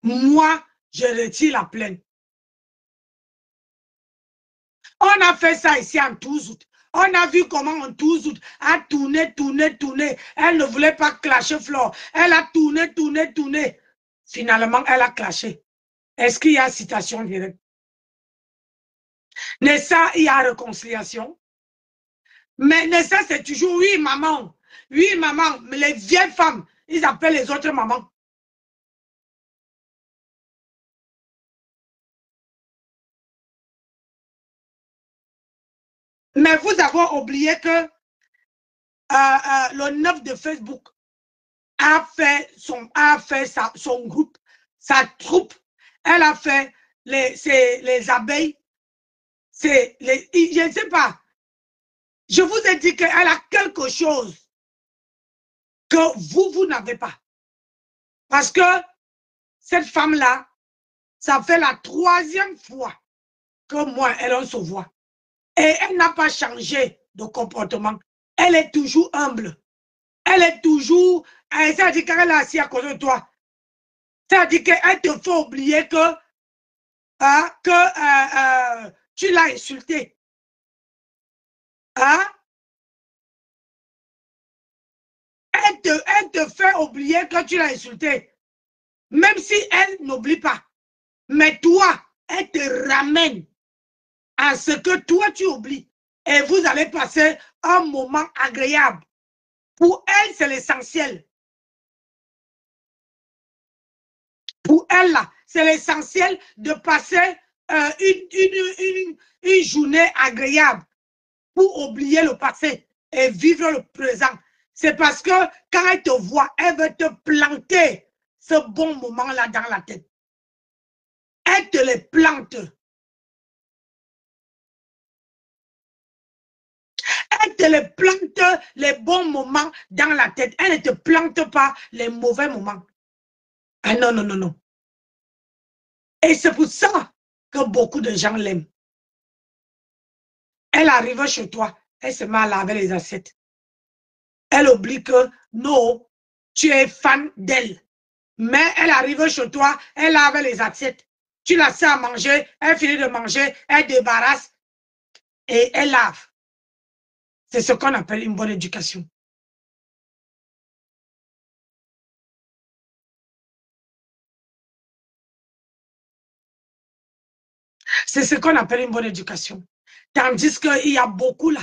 Speaker 1: moi, je retire la plainte. On a fait ça ici en 12 août. On a vu comment en 12 août a tourné. Elle ne voulait pas clasher Flore. Elle a tourné. Finalement, elle a clashé. Est-ce qu'il y a citation directe? Nessa, il y a réconciliation. Mais Nessa, c'est toujours oui, maman. Oui, maman. Mais les vieilles femmes, ils appellent les autres mamans. Mais vous avez oublié que le 9 de Facebook a fait son groupe, sa troupe. Elle a fait les abeilles. Je ne sais pas. Je vous ai dit qu'elle a quelque chose que vous n'avez pas. Parce que cette femme-là, ça fait la 3e fois que moi, elle se voit. Et elle n'a pas changé de comportement. Elle est toujours humble. Elle est toujours... Ça dit qu'elle est assise à côté de toi. Ça dit qu'elle te fait oublier que tu l'as insulté. Hein? Elle te fait oublier que tu l'as insulté. Même si elle n'oublie pas. Mais toi, elle te ramène à ce que toi tu oublies. Et vous allez passer un moment agréable. Pour elle, c'est l'essentiel. Pour elle, là, c'est l'essentiel de passer une journée agréable pour oublier le passé et vivre le présent. C'est parce que quand elle te voit, elle veut te planter ce bon moment-là dans la tête. Elle te les plante. Elle te les plante les bons moments dans la tête. Elle ne te plante pas les mauvais moments. Ah non, non, non, non. Et c'est pour ça que beaucoup de gens l'aiment. Elle arrive chez toi, elle se met à laver les assiettes. Elle oublie que non, tu es fan d'elle. Mais elle arrive chez toi, elle lave les assiettes. Tu la sers à manger, elle finit de manger, elle débarrasse et elle lave. C'est ce qu'on appelle une bonne éducation. C'est ce qu'on appelle une bonne éducation. Tandis qu'il y a beaucoup là.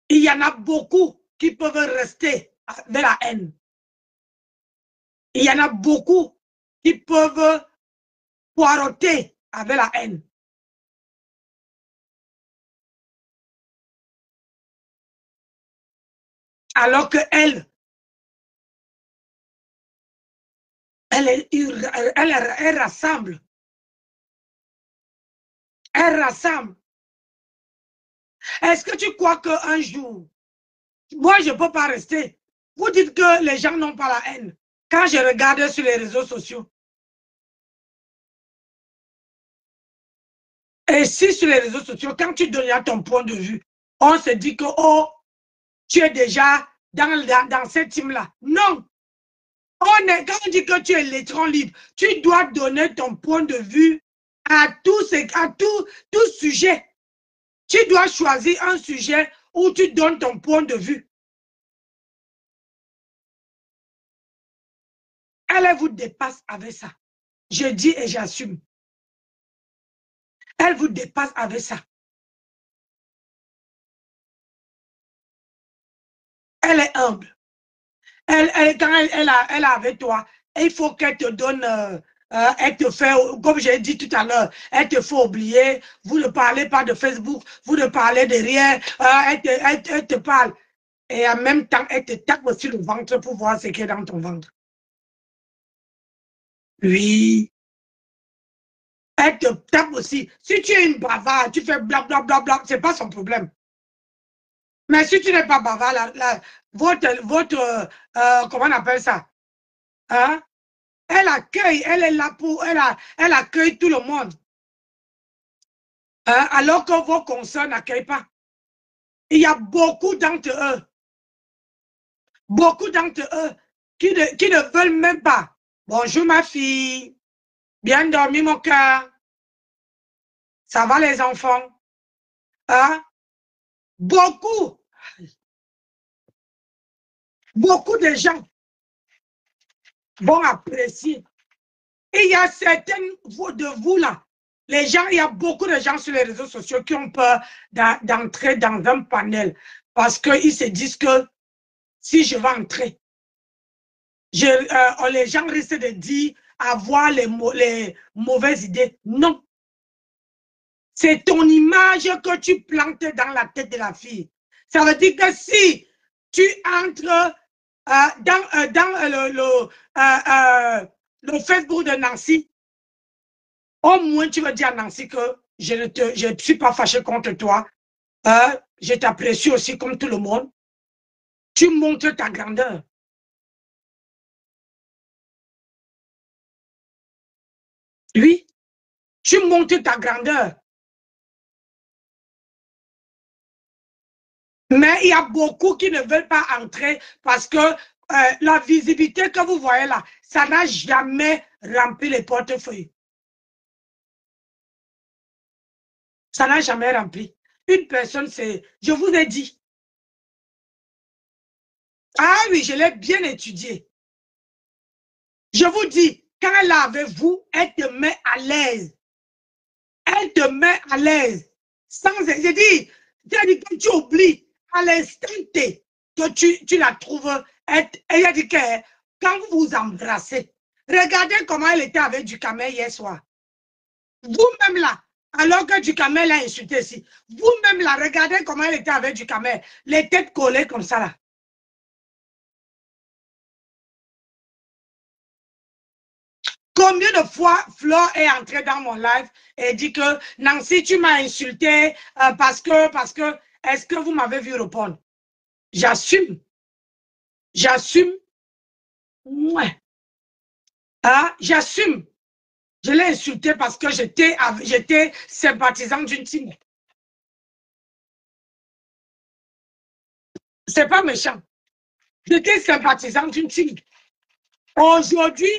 Speaker 1: Il y en a beaucoup qui peuvent rester de la haine. Il y en a beaucoup qui peuvent poireauter avec la haine. Alors que elle rassemble. Elle rassemble. Est-ce que tu crois qu'un jour, moi je ne peux pas rester? Vous dites que les gens n'ont pas la haine. Quand je regarde sur les réseaux sociaux, et si sur les réseaux sociaux, quand tu donnes ton point de vue, on se dit que, oh, tu es déjà dans cette team-là. Non. Quand on dit que tu es l'électron libre, tu dois donner ton point de vue à tout sujet. Tu dois choisir un sujet où tu donnes ton point de vue. Elle vous dépasse avec ça. Je dis et j'assume. Elle vous dépasse avec ça. Elle est humble. Quand elle est avec toi, il faut qu'elle te donne, elle te fait, comme j'ai dit tout à l'heure, elle te fait oublier, vous ne parlez pas de Facebook, vous ne parlez de rien, elle te parle. Et en même temps, elle te tape aussi le ventre pour voir ce qui est dans ton ventre. Oui. Elle te tape aussi. Si tu es une bavarde, tu fais blablabla, ce n'est pas son problème. Mais si tu n'es pas bavard, votre comment on appelle ça? Hein? Elle accueille, elle est là pour, elle accueille tout le monde. Hein? Alors que vos consoeurs n'accueillent pas. Il y a beaucoup d'entre eux qui ne veulent même pas. Bonjour ma fille, bien dormi mon cœur. Ça va les enfants? Hein? Beaucoup de gens vont apprécier. Et il y a certaines de vous là, les gens, il y a beaucoup de gens sur les réseaux sociaux qui ont peur d'entrer dans un panel parce qu'ils se disent que si je vais entrer, les gens risquent de dire avoir les mauvaises idées. Non. C'est ton image que tu plantes dans la tête de la fille. Ça veut dire que si tu entres dans le Facebook de Nancy, au moins tu vas dire à Nancy que je ne suis pas fâché contre toi. Je t'apprécie aussi comme tout le monde. Tu montres ta grandeur. Oui, tu montres ta grandeur. Mais il y a beaucoup qui ne veulent pas entrer parce que la visibilité que vous voyez là, ça n'a jamais rempli les portefeuilles. Ça n'a jamais rempli. Une personne, c'est... Je vous ai dit. Ah oui, je l'ai bien étudié. Je vous dis, quand elle est avec vous, elle te met à l'aise. Elle te met à l'aise. Je dis que tu oublies à l'instant T que tu la trouves. Elle a dit que quand vous vous embrassez, regardez comment elle était avec Ducamel hier soir. Vous-même là, alors que Ducamel l'a insulté ici, vous-même là, regardez comment elle était avec Ducamel, les têtes collées comme ça là. Combien de fois Flore est entrée dans mon live et dit que Nancy, tu m'as insulté parce que, est-ce que vous m'avez vu répondre? J'assume. J'assume. Ouais. Hein? J'assume. Je l'ai insulté parce que j'étais sympathisante d'une team. C'est pas méchant. J'étais sympathisante d'une team. Aujourd'hui,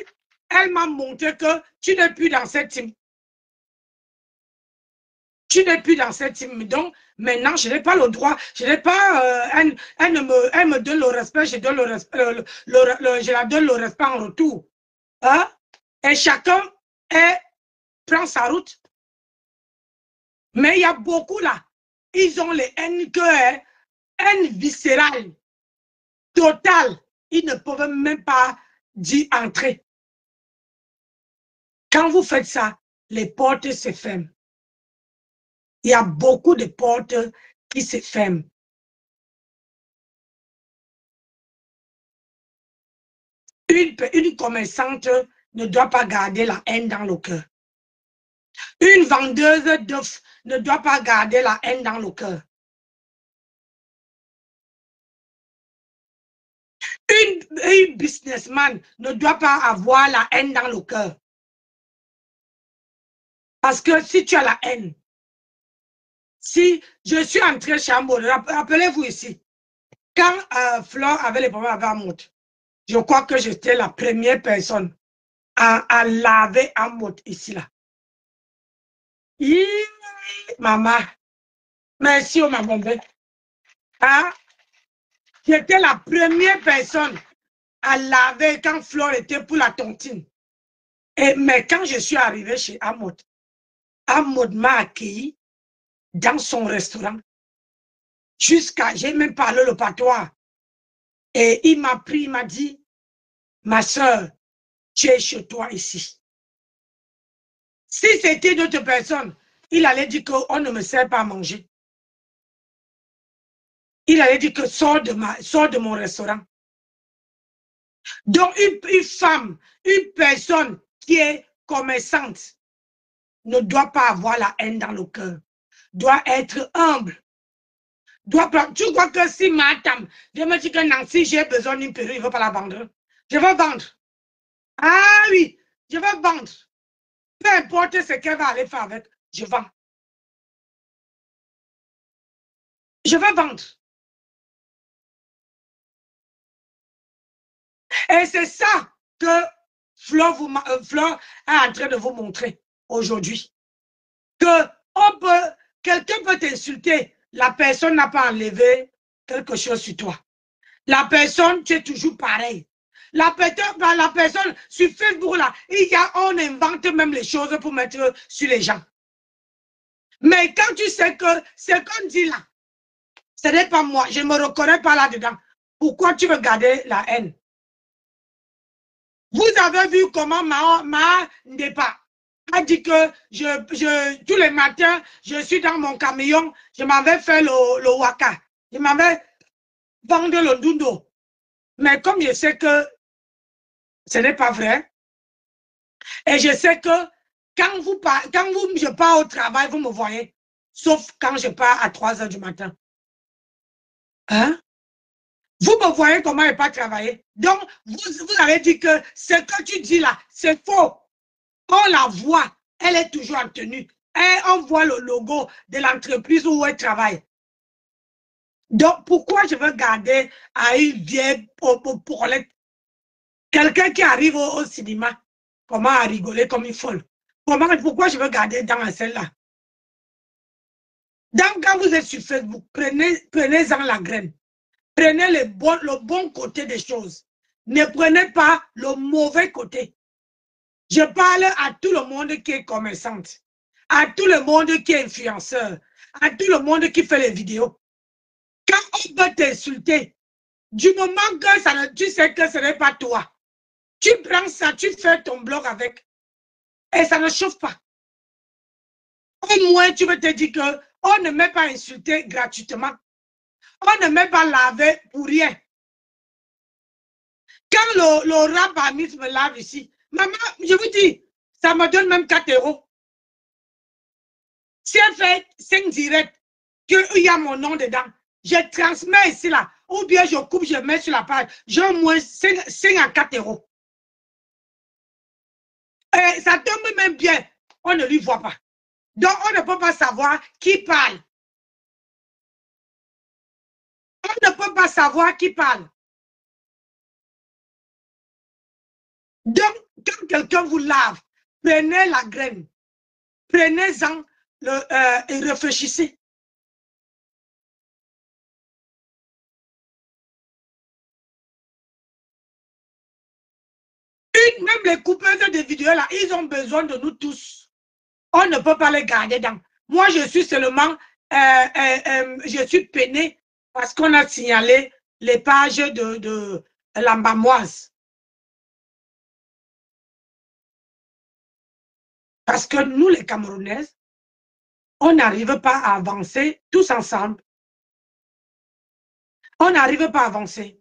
Speaker 1: elle m'a montré que tu n'es plus dans cette team. Tu n'es plus dans cette team. Donc, maintenant, je n'ai pas le droit. Je n'ai pas... elle me donne le respect, je donne le respect, je la donne le respect en retour. Hein? Et chacun prend sa route. Mais il y a beaucoup là. Ils ont les haines haine viscérale, totale. Ils ne peuvent même pas d'y entrer. Quand vous faites ça, les portes se ferment. Il y a beaucoup de portes qui se ferment. Une commerçante ne doit pas garder la haine dans le cœur. Une vendeuse d'œufs ne doit pas garder la haine dans le cœur. Une businessman ne doit pas avoir la haine dans le cœur. Parce que si tu as la haine, si je suis entré chez Amod, rappelez-vous ici, quand Flore avait les problèmes avec Amod, je crois que j'étais la première personne à laver Amod ici là. Maman, merci au maman. Hein? J'étais la première personne à laver quand Flore était pour la tontine. Mais quand je suis arrivée chez Amod m'a accueilli dans son restaurant. J'ai même parlé le patois. Et il m'a pris, il m'a dit, ma soeur, tu es chez toi ici. Si c'était d'autres personnes, il allait dire qu'on ne me sert pas à manger. Il allait dire que sors de mon restaurant. Donc, une femme, une personne qui est commerçante ne doit pas avoir la haine dans le cœur. Doit être humble. Tu crois que si madame, je me dis que Nancy, j'ai besoin d'une perruque, je ne veux pas la vendre. Je veux vendre. Ah oui, je veux vendre. Peu importe ce qu'elle va aller faire avec, je vends. Je veux vendre. Et c'est ça que Flore est en train de vous montrer aujourd'hui. Que quelqu'un peut t'insulter, la personne n'a pas enlevé quelque chose sur toi. La personne, tu es toujours pareil. La personne sur Facebook, là, on invente même les choses pour mettre sur les gens. Mais quand tu sais que ce qu'on dit là, ce n'est pas moi, je ne me reconnais pas là-dedans. Pourquoi tu veux garder la haine? Vous avez vu comment ma Ndepa a dit que tous les matins, je suis dans mon camion, je m'avais fait le waka. Je m'avais vendu le dundo. Mais comme je sais que ce n'est pas vrai, et je sais que quand je pars au travail, vous me voyez, sauf quand je pars à 3 h du matin. Hein? Vous me voyez comment je n'ai pas travaillé. Donc, vous avez dit que ce que tu dis là, c'est faux. On la voit, elle est toujours en tenue. Et on voit le logo de l'entreprise où elle travaille. Donc, pourquoi je veux garder à une vieille pourlette? Quelqu'un qui arrive au cinéma, comment à rigoler comme une folle? Pourquoi je veux garder dans celle-là? Donc, quand vous êtes sur Facebook, prenez-en la graine. Prenez le bon côté des choses. Ne prenez pas le mauvais côté. Je parle à tout le monde qui est commerçante, à tout le monde qui est influenceur, à tout le monde qui fait les vidéos. Quand on peut t'insulter, du moment que tu sais que ce n'est pas toi, tu prends ça, tu fais ton blog avec, et ça ne chauffe pas. Au moins, tu veux te dire qu'on ne met pas insulter gratuitement. On ne met pas laver pour rien. Quand le rabbiniste me lave ici, maman, je vous dis, ça me donne même 4 €. Si elle fait 5 directs, qu'il y a mon nom dedans, je transmets ici là, ou bien je coupe, je mets sur la page, j'ai au moins 5 à 4 €. Et ça tombe même bien, on ne lui voit pas. Donc on ne peut pas savoir qui parle. On ne peut pas savoir qui parle. Donc, quand quelqu'un vous lave, prenez la graine, prenez-en et réfléchissez. Même les coupeurs de vidéos là, ils ont besoin de nous tous. On ne peut pas les garder dans. Moi, je suis seulement, je suis peinée parce qu'on a signalé les pages de l'Ambamoise. Parce que nous, les Camerounaises, on n'arrive pas à avancer tous ensemble. On n'arrive pas à avancer.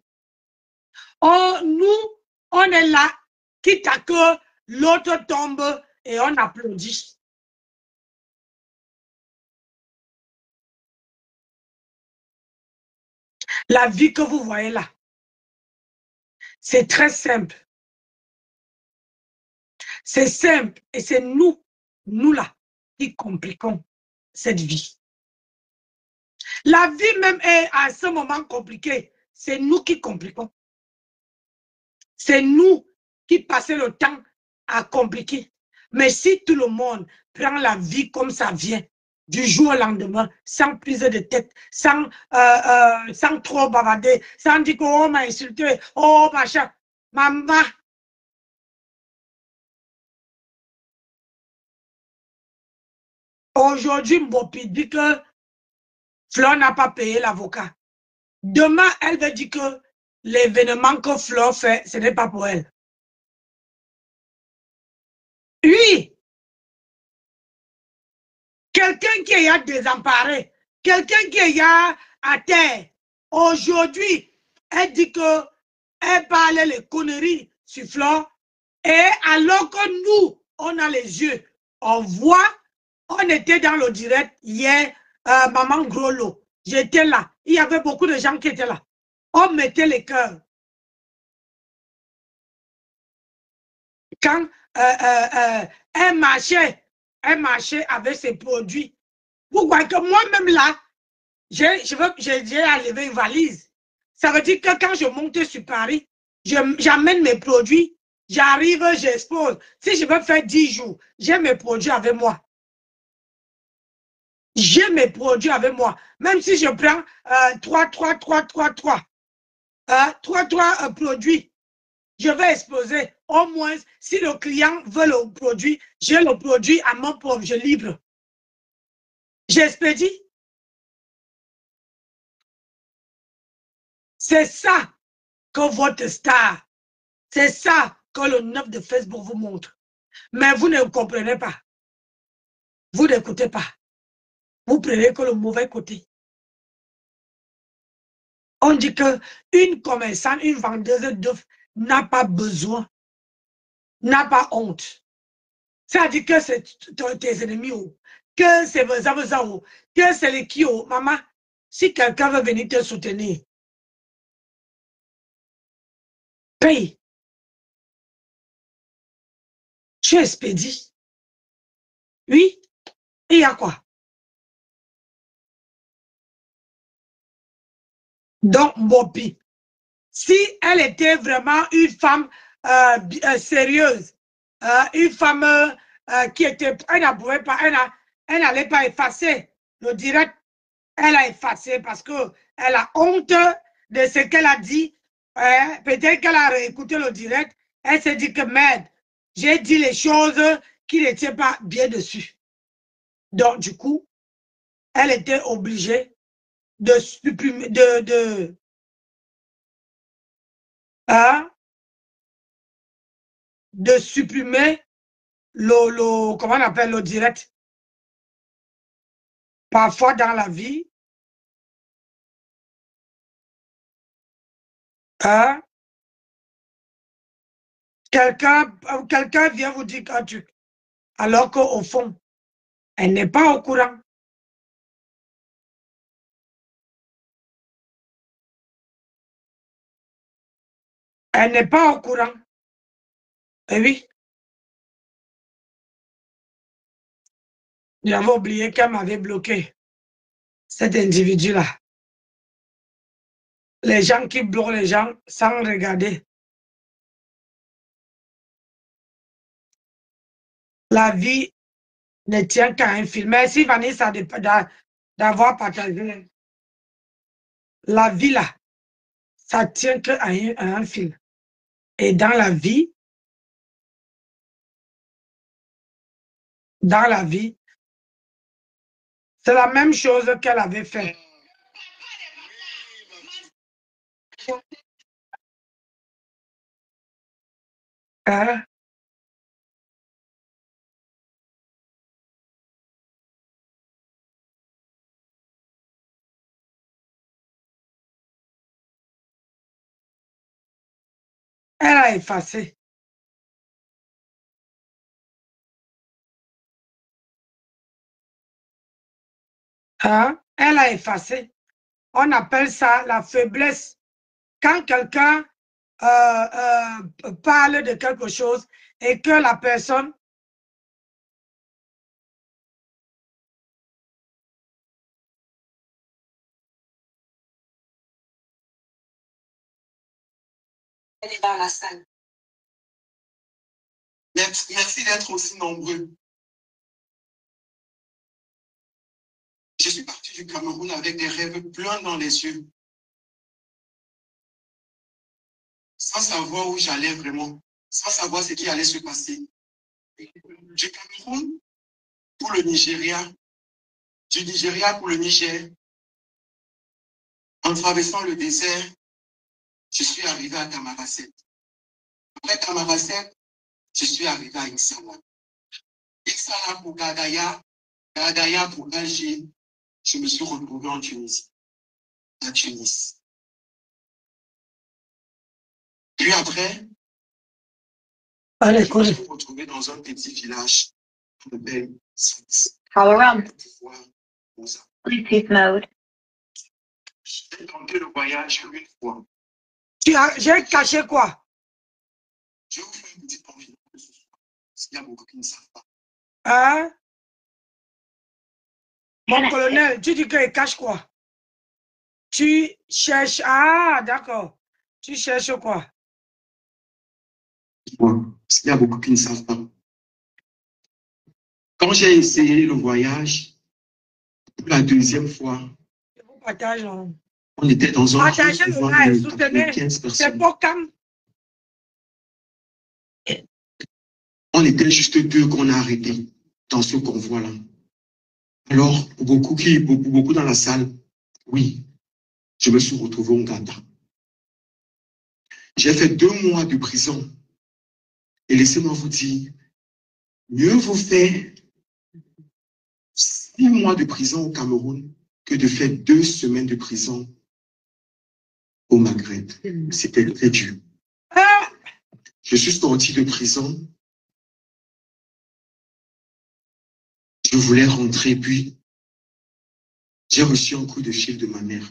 Speaker 1: Oh, nous, on est là, quitte à que l'autre tombe et on applaudit. La vie que vous voyez là, c'est très simple. C'est simple et c'est nous là, qui compliquons cette vie. La vie même est à ce moment compliquée. C'est nous qui compliquons. C'est nous qui passons le temps à compliquer. Mais si tout le monde prend la vie comme ça vient, du jour au lendemain, sans prise de tête, sans trop bavarder, sans dire que oh m'a insulté, oh machin, maman. Aujourd'hui, Mbopi dit que Fleur n'a pas payé l'avocat. Demain, elle veut dire que l'événement que Fleur fait, ce n'est pas pour elle. Oui. Quelqu'un qui est désemparé, quelqu'un qui est à terre, aujourd'hui, elle dit que elle parle les conneries sur Fleur, et alors que nous, on a les yeux, on voit, on était dans le direct hier, Maman Grolo, j'étais là, il y avait beaucoup de gens qui étaient là, on mettait les cœurs. Quand elle marchait avec ses produits, vous voyez que moi-même là, j'ai enlevé une valise. Ça veut dire que quand je monte sur Paris, j'amène mes produits, j'arrive, j'expose. Si je veux faire 10 jours, j'ai mes produits avec moi. J'ai mes produits avec moi. Même si je prends 3 produits, je vais exposer. Au moins, si le client veut le produit, j'ai le produit à mon propre, je livre. J'expédie. C'est ça que votre star, c'est ça que le 9 de Facebook vous montre. Mais vous ne comprenez pas. Vous n'écoutez pas. Vous prenez que le mauvais côté. On dit qu'une commerçante, une vendeuse d'œufs n'a pas besoin, n'a pas honte. Ça dit que c'est tes ennemis, que c'est vos amis, que c'est les qui, maman, si quelqu'un veut venir te soutenir, paye. Tu expédies. Oui, il y a quoi? Donc, Mbopi, si elle était vraiment une femme sérieuse, une femme qui était, elle n'allait pas effacer le direct, elle a effacé parce qu'elle a honte de ce qu'elle a dit. Peut-être qu'elle a réécouté le direct, elle s'est dit que merde, j'ai dit les choses qui n'étaient pas bien dessus. Donc, du coup, elle était obligée de supprimer, de supprimer comment on appelle le direct. Parfois dans la vie, quelqu'un vient vous dire un truc, alors qu'au fond, elle n'est pas au courant. Elle n'est pas au courant. Eh oui. J'avais oublié qu'elle m'avait bloqué. Cet individu-là. Les gens qui bloquent les gens sans regarder. La vie ne tient qu'à un fil. Merci Vanessa d'avoir partagé. La vie là, ça tient qu'à un fil. Et dans la vie, c'est la même chose qu'elle avait fait. Hein? Elle a effacé. Hein? Elle a effacé. On appelle ça la faiblesse. Quand quelqu'un parle de quelque chose et que la personne elle est dans la salle.
Speaker 6: Merci d'être aussi nombreux. Je suis parti du Cameroun avec des rêves pleins dans les yeux. Sans savoir où j'allais vraiment. Sans savoir ce qui allait se passer. Du Cameroun pour le Nigeria. Du Nigeria pour le Niger. En traversant le désert, je suis arrivé à Tamaracet. Après Tamaracet, je suis arrivé à Ixala. Ixala pour Gadaya, Gadaya pour Alger. Je me suis retrouvé en Tunisie, à Tunis. Puis après, je me suis retrouvé dans un petit village qu'on appelle Sfax.
Speaker 7: Bluetooth mode.
Speaker 6: J'ai tenté le voyage une fois.
Speaker 1: J'ai caché quoi?
Speaker 6: Je vous fais une petite confidence ce soir. Il y a beaucoup qui ne savent pas.
Speaker 1: Hein? Mon colonel, tu dis qu'il cache quoi? Tu cherches... Ah, d'accord. Tu cherches quoi?
Speaker 6: Il y a beaucoup qui ne savent pas. Quand j'ai essayé le voyage, pour la deuxième fois,
Speaker 1: Je vous partage. On
Speaker 6: était dans un
Speaker 1: partagez le live, soutenez. C'est pas comme...
Speaker 6: On était juste deux qu'on a arrêtés dans ce convoi-là. Alors, pour beaucoup dans la salle, oui, je me suis retrouvé au Ouganda. J'ai fait 2 mois de prison. Et laissez-moi vous dire, mieux vaut faire 6 mois de prison au Cameroun que de faire 2 semaines de prison au Maghreb. C'était très dur. Je suis sorti de prison. Je voulais rentrer, puis j'ai reçu un coup de fil de ma mère.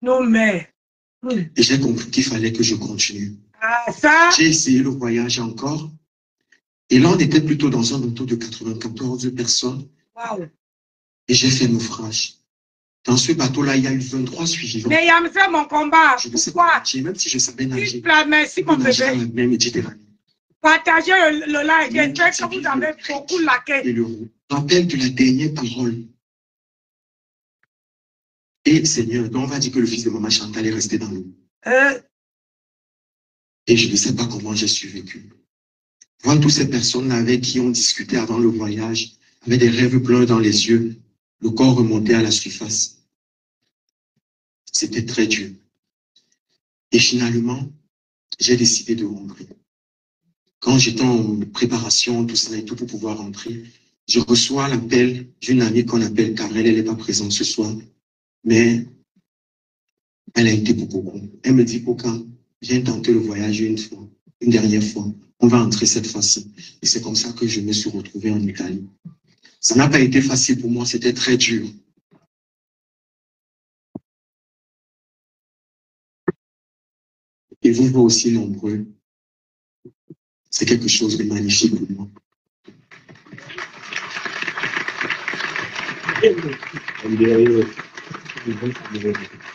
Speaker 1: Non, mais...
Speaker 6: Et j'ai compris qu'il fallait que je continue.
Speaker 1: Ah, ça...
Speaker 6: J'ai essayé le voyage encore. Et là, on était plutôt dans un bateau de 94 personnes.
Speaker 1: Wow.
Speaker 6: Et j'ai fait naufrage. Dans ce bateau-là, il y a eu 23 survivants.
Speaker 1: Mais il y a fait mon combat.
Speaker 6: Je ne sais
Speaker 1: Pourquoi?
Speaker 6: pas nager, même si je savais nager.
Speaker 1: Merci, mon
Speaker 6: Nager dans
Speaker 1: bébé.
Speaker 6: la mer Méditerranée.
Speaker 1: Partagez le live. J'espère que vous avez beaucoup laqué.
Speaker 6: Et le rappel de la dernière parole. Et Seigneur, donc on va dire que le fils de Maman Chantal est resté dans l'eau. Et je ne sais pas comment j'ai survécu. Voir toutes ces personnes avec qui on discutait avant le voyage, avec des rêves pleins dans les yeux, le corps remontait à la surface. C'était très dur. Et finalement, j'ai décidé de rentrer. Quand j'étais en préparation, tout ça et tout pour pouvoir rentrer, je reçois l'appel d'une amie qu'on appelle Karel. Elle n'est pas présente ce soir, mais elle a été pour beaucoup. Elle me dit, Poka, viens tenter le voyage une dernière fois. On va entrer cette fois-ci. Et c'est comme ça que je me suis retrouvé en Italie. Ça n'a pas été facile pour moi, c'était très dur. Et vous aussi nombreux. C'est quelque chose de magnifique pour moi.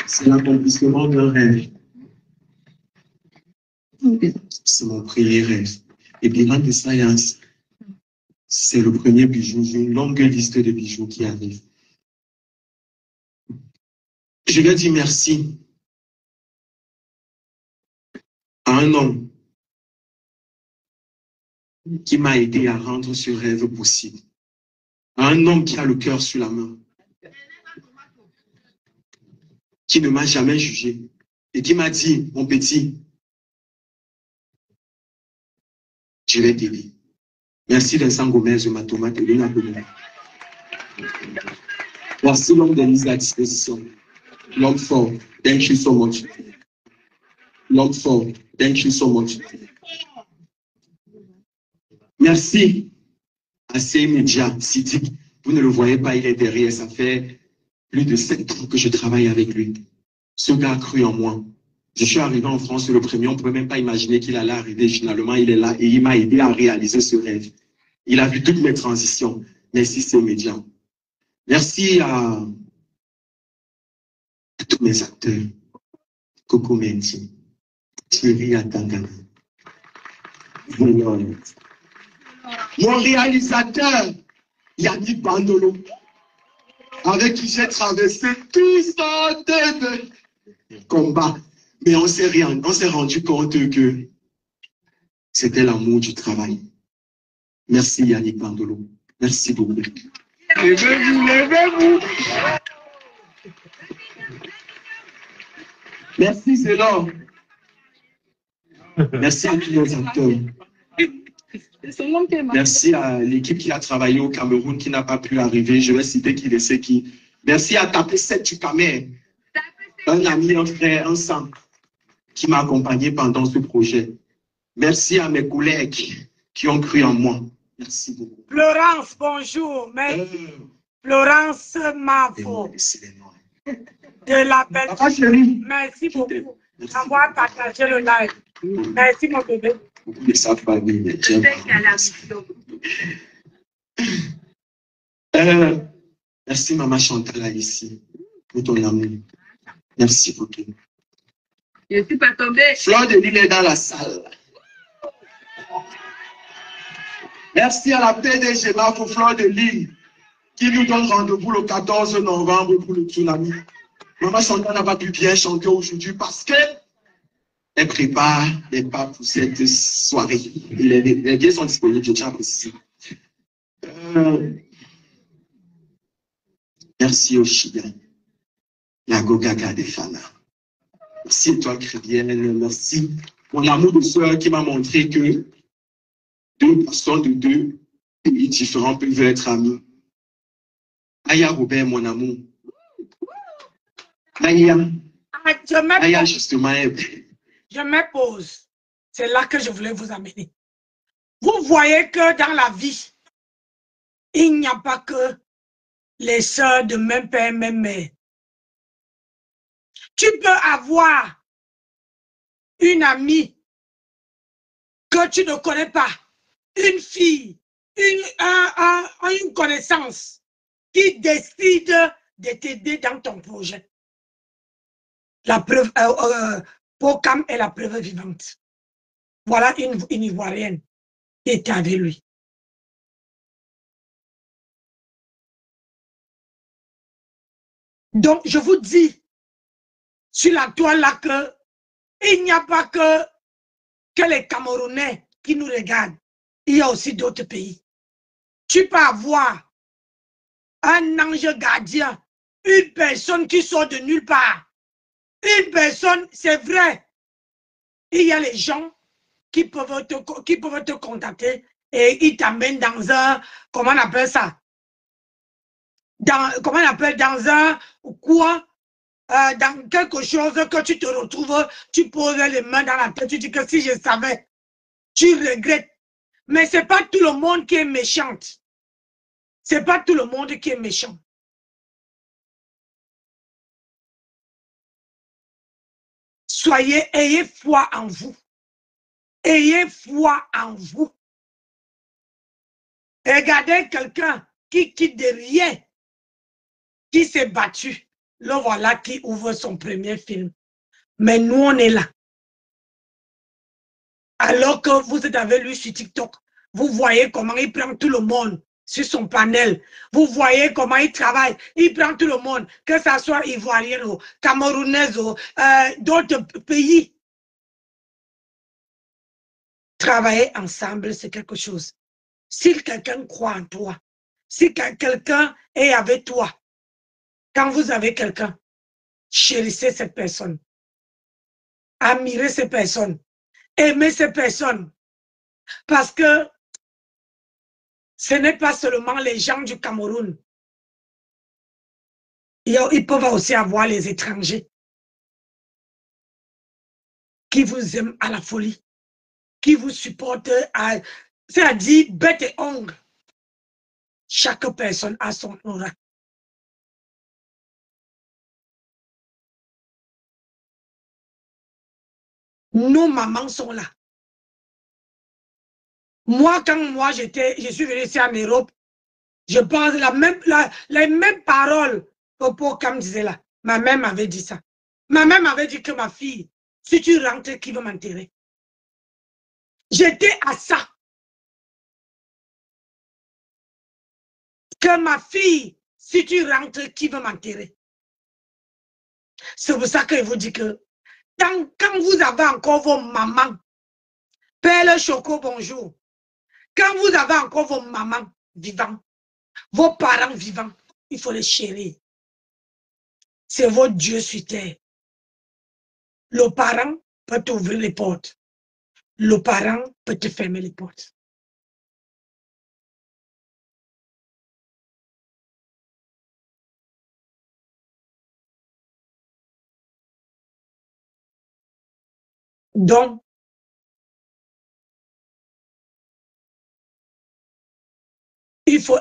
Speaker 6: C'est l'accomplissement d'un rêve. C'est mon premier rêve. Et Beyond the Science, C'est le premier bijou. J'ai une longue liste de bijoux qui arrivent. Je vais dire merci à un homme qui m'a aidé à rendre ce rêve possible. À un homme qui a le cœur sur la main, qui ne m'a jamais jugé et qui m'a dit, mon petit, je vais t'aider. Merci Vincent Gomez de ma tomate et de la commune. Merci l'homme de mise à disposition. L'homme fort, thank you so much. L'homme fort, thank you so much. Merci à ces médias, Sidik. Vous ne le voyez pas, il est derrière. Ça fait plus de 7 ans que je travaille avec lui. Ce gars a cru en moi. Je suis arrivé en France le premier, on ne pouvait même pas imaginer qu'il allait arriver. Finalement, il est là et il m'a aidé à réaliser ce rêve. Il a vu toutes mes transitions. Merci, ces médias. Merci à tous mes acteurs. Coco Menti, Thierry Atangana, mon réalisateur, Yannick Bandolo, avec qui j'ai traversé tout ça de combat. Mais on s'est rendu compte que c'était l'amour du travail. Merci Yannick Bandolo. Merci beaucoup. Levez-vous, levez-vous. Merci Zélor. Merci à tous nos acteurs. Merci à l'équipe qui a travaillé au Cameroun qui n'a pas pu arriver. Je vais citer qui et c'est qui. Merci à Tapé 7 du Cameroun, un ami, un frère, un sang qui m'a accompagné pendant ce projet. Merci à mes collègues qui ont cru en moi. Merci beaucoup.
Speaker 1: Florence, bonjour. Merci. Florence Mavo. De la belle.
Speaker 6: Papa chérie.
Speaker 1: Merci beaucoup d'avoir partagé le live. Merci mon bébé.
Speaker 6: Beaucoup de sa famille. Merci maman Chantal ici pour ton amour. Merci beaucoup.
Speaker 7: Je ne suis pas tombée.
Speaker 6: Fleur de Lille est dans la salle. Merci à la PDG pour Fleur de Lille qui nous donne rendez-vous le 14 novembre pour le tsunami. Maman Chantal n'a pas pu bien chanter aujourd'hui parce que elle prépare les pas pour cette soirée. Les billets sont disponibles, je tiens à préciser. Merci au Chili, la Gogaga des Fana. Merci Étoile Chrétienne, merci mon amour de soeur qui m'a montré que deux personnes de deux pays différents peuvent être amis. Aya Robert, mon amour. Aya justement.
Speaker 1: Je me pose. C'est là que je voulais vous amener. Vous voyez que dans la vie, il n'y a pas que les sœurs de même père, même mère. Tu peux avoir une amie que tu ne connais pas, une fille, une connaissance qui décide de t'aider dans ton projet. La preuve, Pocam est la preuve vivante. Voilà une Ivoirienne qui était avec lui. Donc, je vous dis, sur la toile là, que il n'y a pas que les Camerounais qui nous regardent. Il y a aussi d'autres pays. Tu peux avoir un ange gardien, une personne qui sort de nulle part. Une personne, c'est vrai, il y a les gens qui peuvent te contacter et ils t'amènent dans un, comment on appelle ça? Comment on appelle, dans un quoi? Dans quelque chose que tu te retrouves, tu poses les mains dans la tête, tu dis que si je savais, tu regrettes. Mais ce n'est pas tout le monde qui est méchant. Ce n'est pas tout le monde qui est méchant. Ayez foi en vous. Ayez foi en vous. Regardez quelqu'un qui quitte de rien, qui s'est battu. Le voilà qui ouvre son premier film. Mais nous, on est là. Alors que vous êtes avec lui sur TikTok, Vous voyez comment il prend tout le monde sur son panel. Vous voyez comment il travaille. Il prend tout le monde, que ce soit ivoirien ou camerounais ou d'autres pays. Travailler ensemble, c'est quelque chose. Si quelqu'un croit en toi, si quelqu'un est avec toi, quand vous avez quelqu'un, chérissez cette personne. Admirez ces personnes. Aimez ces personnes. Parce que ce n'est pas seulement les gens du Cameroun. Ils peuvent aussi avoir les étrangers qui vous aiment à la folie, qui vous supportent, c'est-à-dire bête et ongle. Chaque personne a son aura. Nos mamans sont là. Moi, quand je suis venue ici en Europe, je pense les mêmes paroles que pour comme disait là. Ma mère m'avait dit ça. Ma mère m'avait dit que ma fille, si tu rentres, qui va m'enterrer? J'étais à ça. Que ma fille, si tu rentres, qui va m'enterrer? C'est pour ça que je vous dis que quand vous avez encore vos mamans, Père Choco, bonjour. Quand vous avez encore vos mamans vivants, vos parents vivants, il faut les chérir. C'est votre Dieu sur terre. Le parent peut t'ouvrir les portes. Le parent peut te fermer les portes. Donc, il faut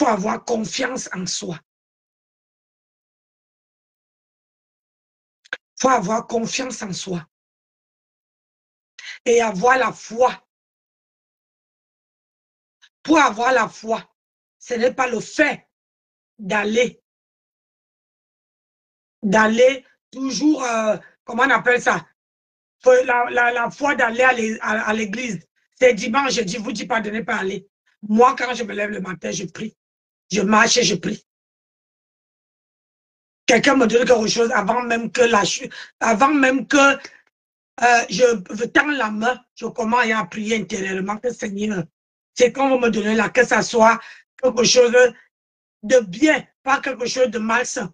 Speaker 1: avoir confiance en soi. Il faut avoir confiance en soi. Et avoir la foi. Pour avoir la foi, ce n'est pas le fait d'aller toujours, comment on appelle ça? La foi d'aller à l'église. C'est dimanche, je dis, vous dis pas de ne pas aller. Moi, quand je me lève le matin, je prie. Je marche et je prie. Quelqu'un me donne quelque chose avant même que je tends la main, je commence à prier intérieurement que Seigneur, c'est qu'on va me donner là, que ça soit quelque chose de bien, pas quelque chose de malsain.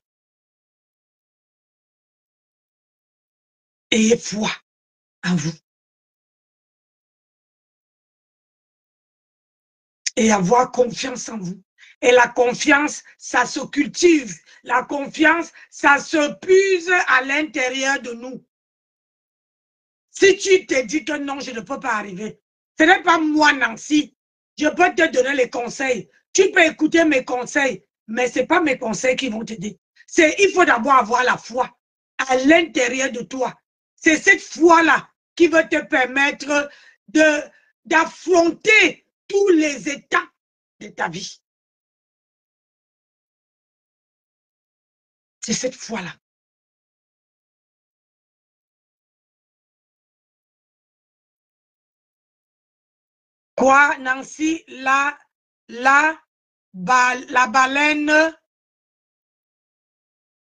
Speaker 1: Ayez foi en vous. Et avoir confiance en vous. Et la confiance, ça se cultive. La confiance, ça se puise à l'intérieur de nous. Si tu te dis que non, je ne peux pas arriver, ce n'est pas moi, Nancy. Je peux te donner les conseils. Tu peux écouter mes conseils, mais ce n'est pas mes conseils qui vont t'aider. Il faut d'abord avoir la foi à l'intérieur de toi. C'est cette foi-là qui va te permettre d'affronter tous les états de ta vie. C'est cette foi-là. Quoi, Nancy, la baleine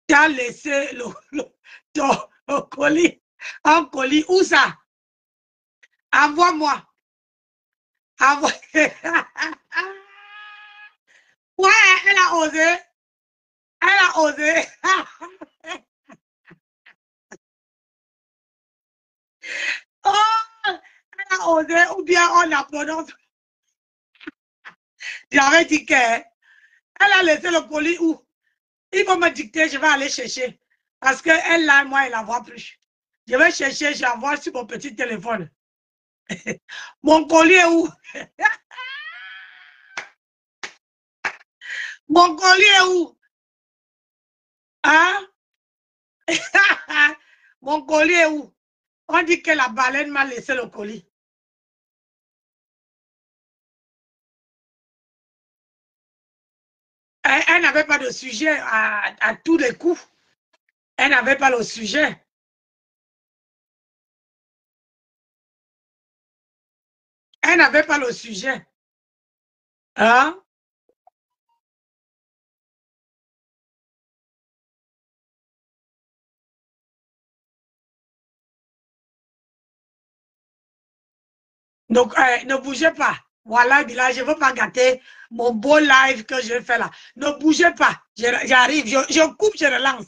Speaker 1: t'a laissé le colis, un colis. Où ça? Envoie-moi. Ouais, elle a osé. Elle a osé. Oh, elle a osé, ou bien on la prononce. J'avais dit qu'elle a laissé le colis où? Il faut me dicter, je vais aller chercher. Parce qu'elle, là, moi, elle ne la voit plus. Je vais chercher, je la vois sur mon petit téléphone. Mon colis est où? Mon colis est où? Hein? Mon colis est où? On dit que la baleine m'a laissé le colis. Elle n'avait pas de sujet à tous les coups. Elle n'avait pas le sujet. Elle n'avait pas le sujet. Hein? Donc, ne bougez pas. Voilà, là, je ne veux pas gâter mon beau live que je fais là. Ne bougez pas. J'arrive, je coupe, je relance.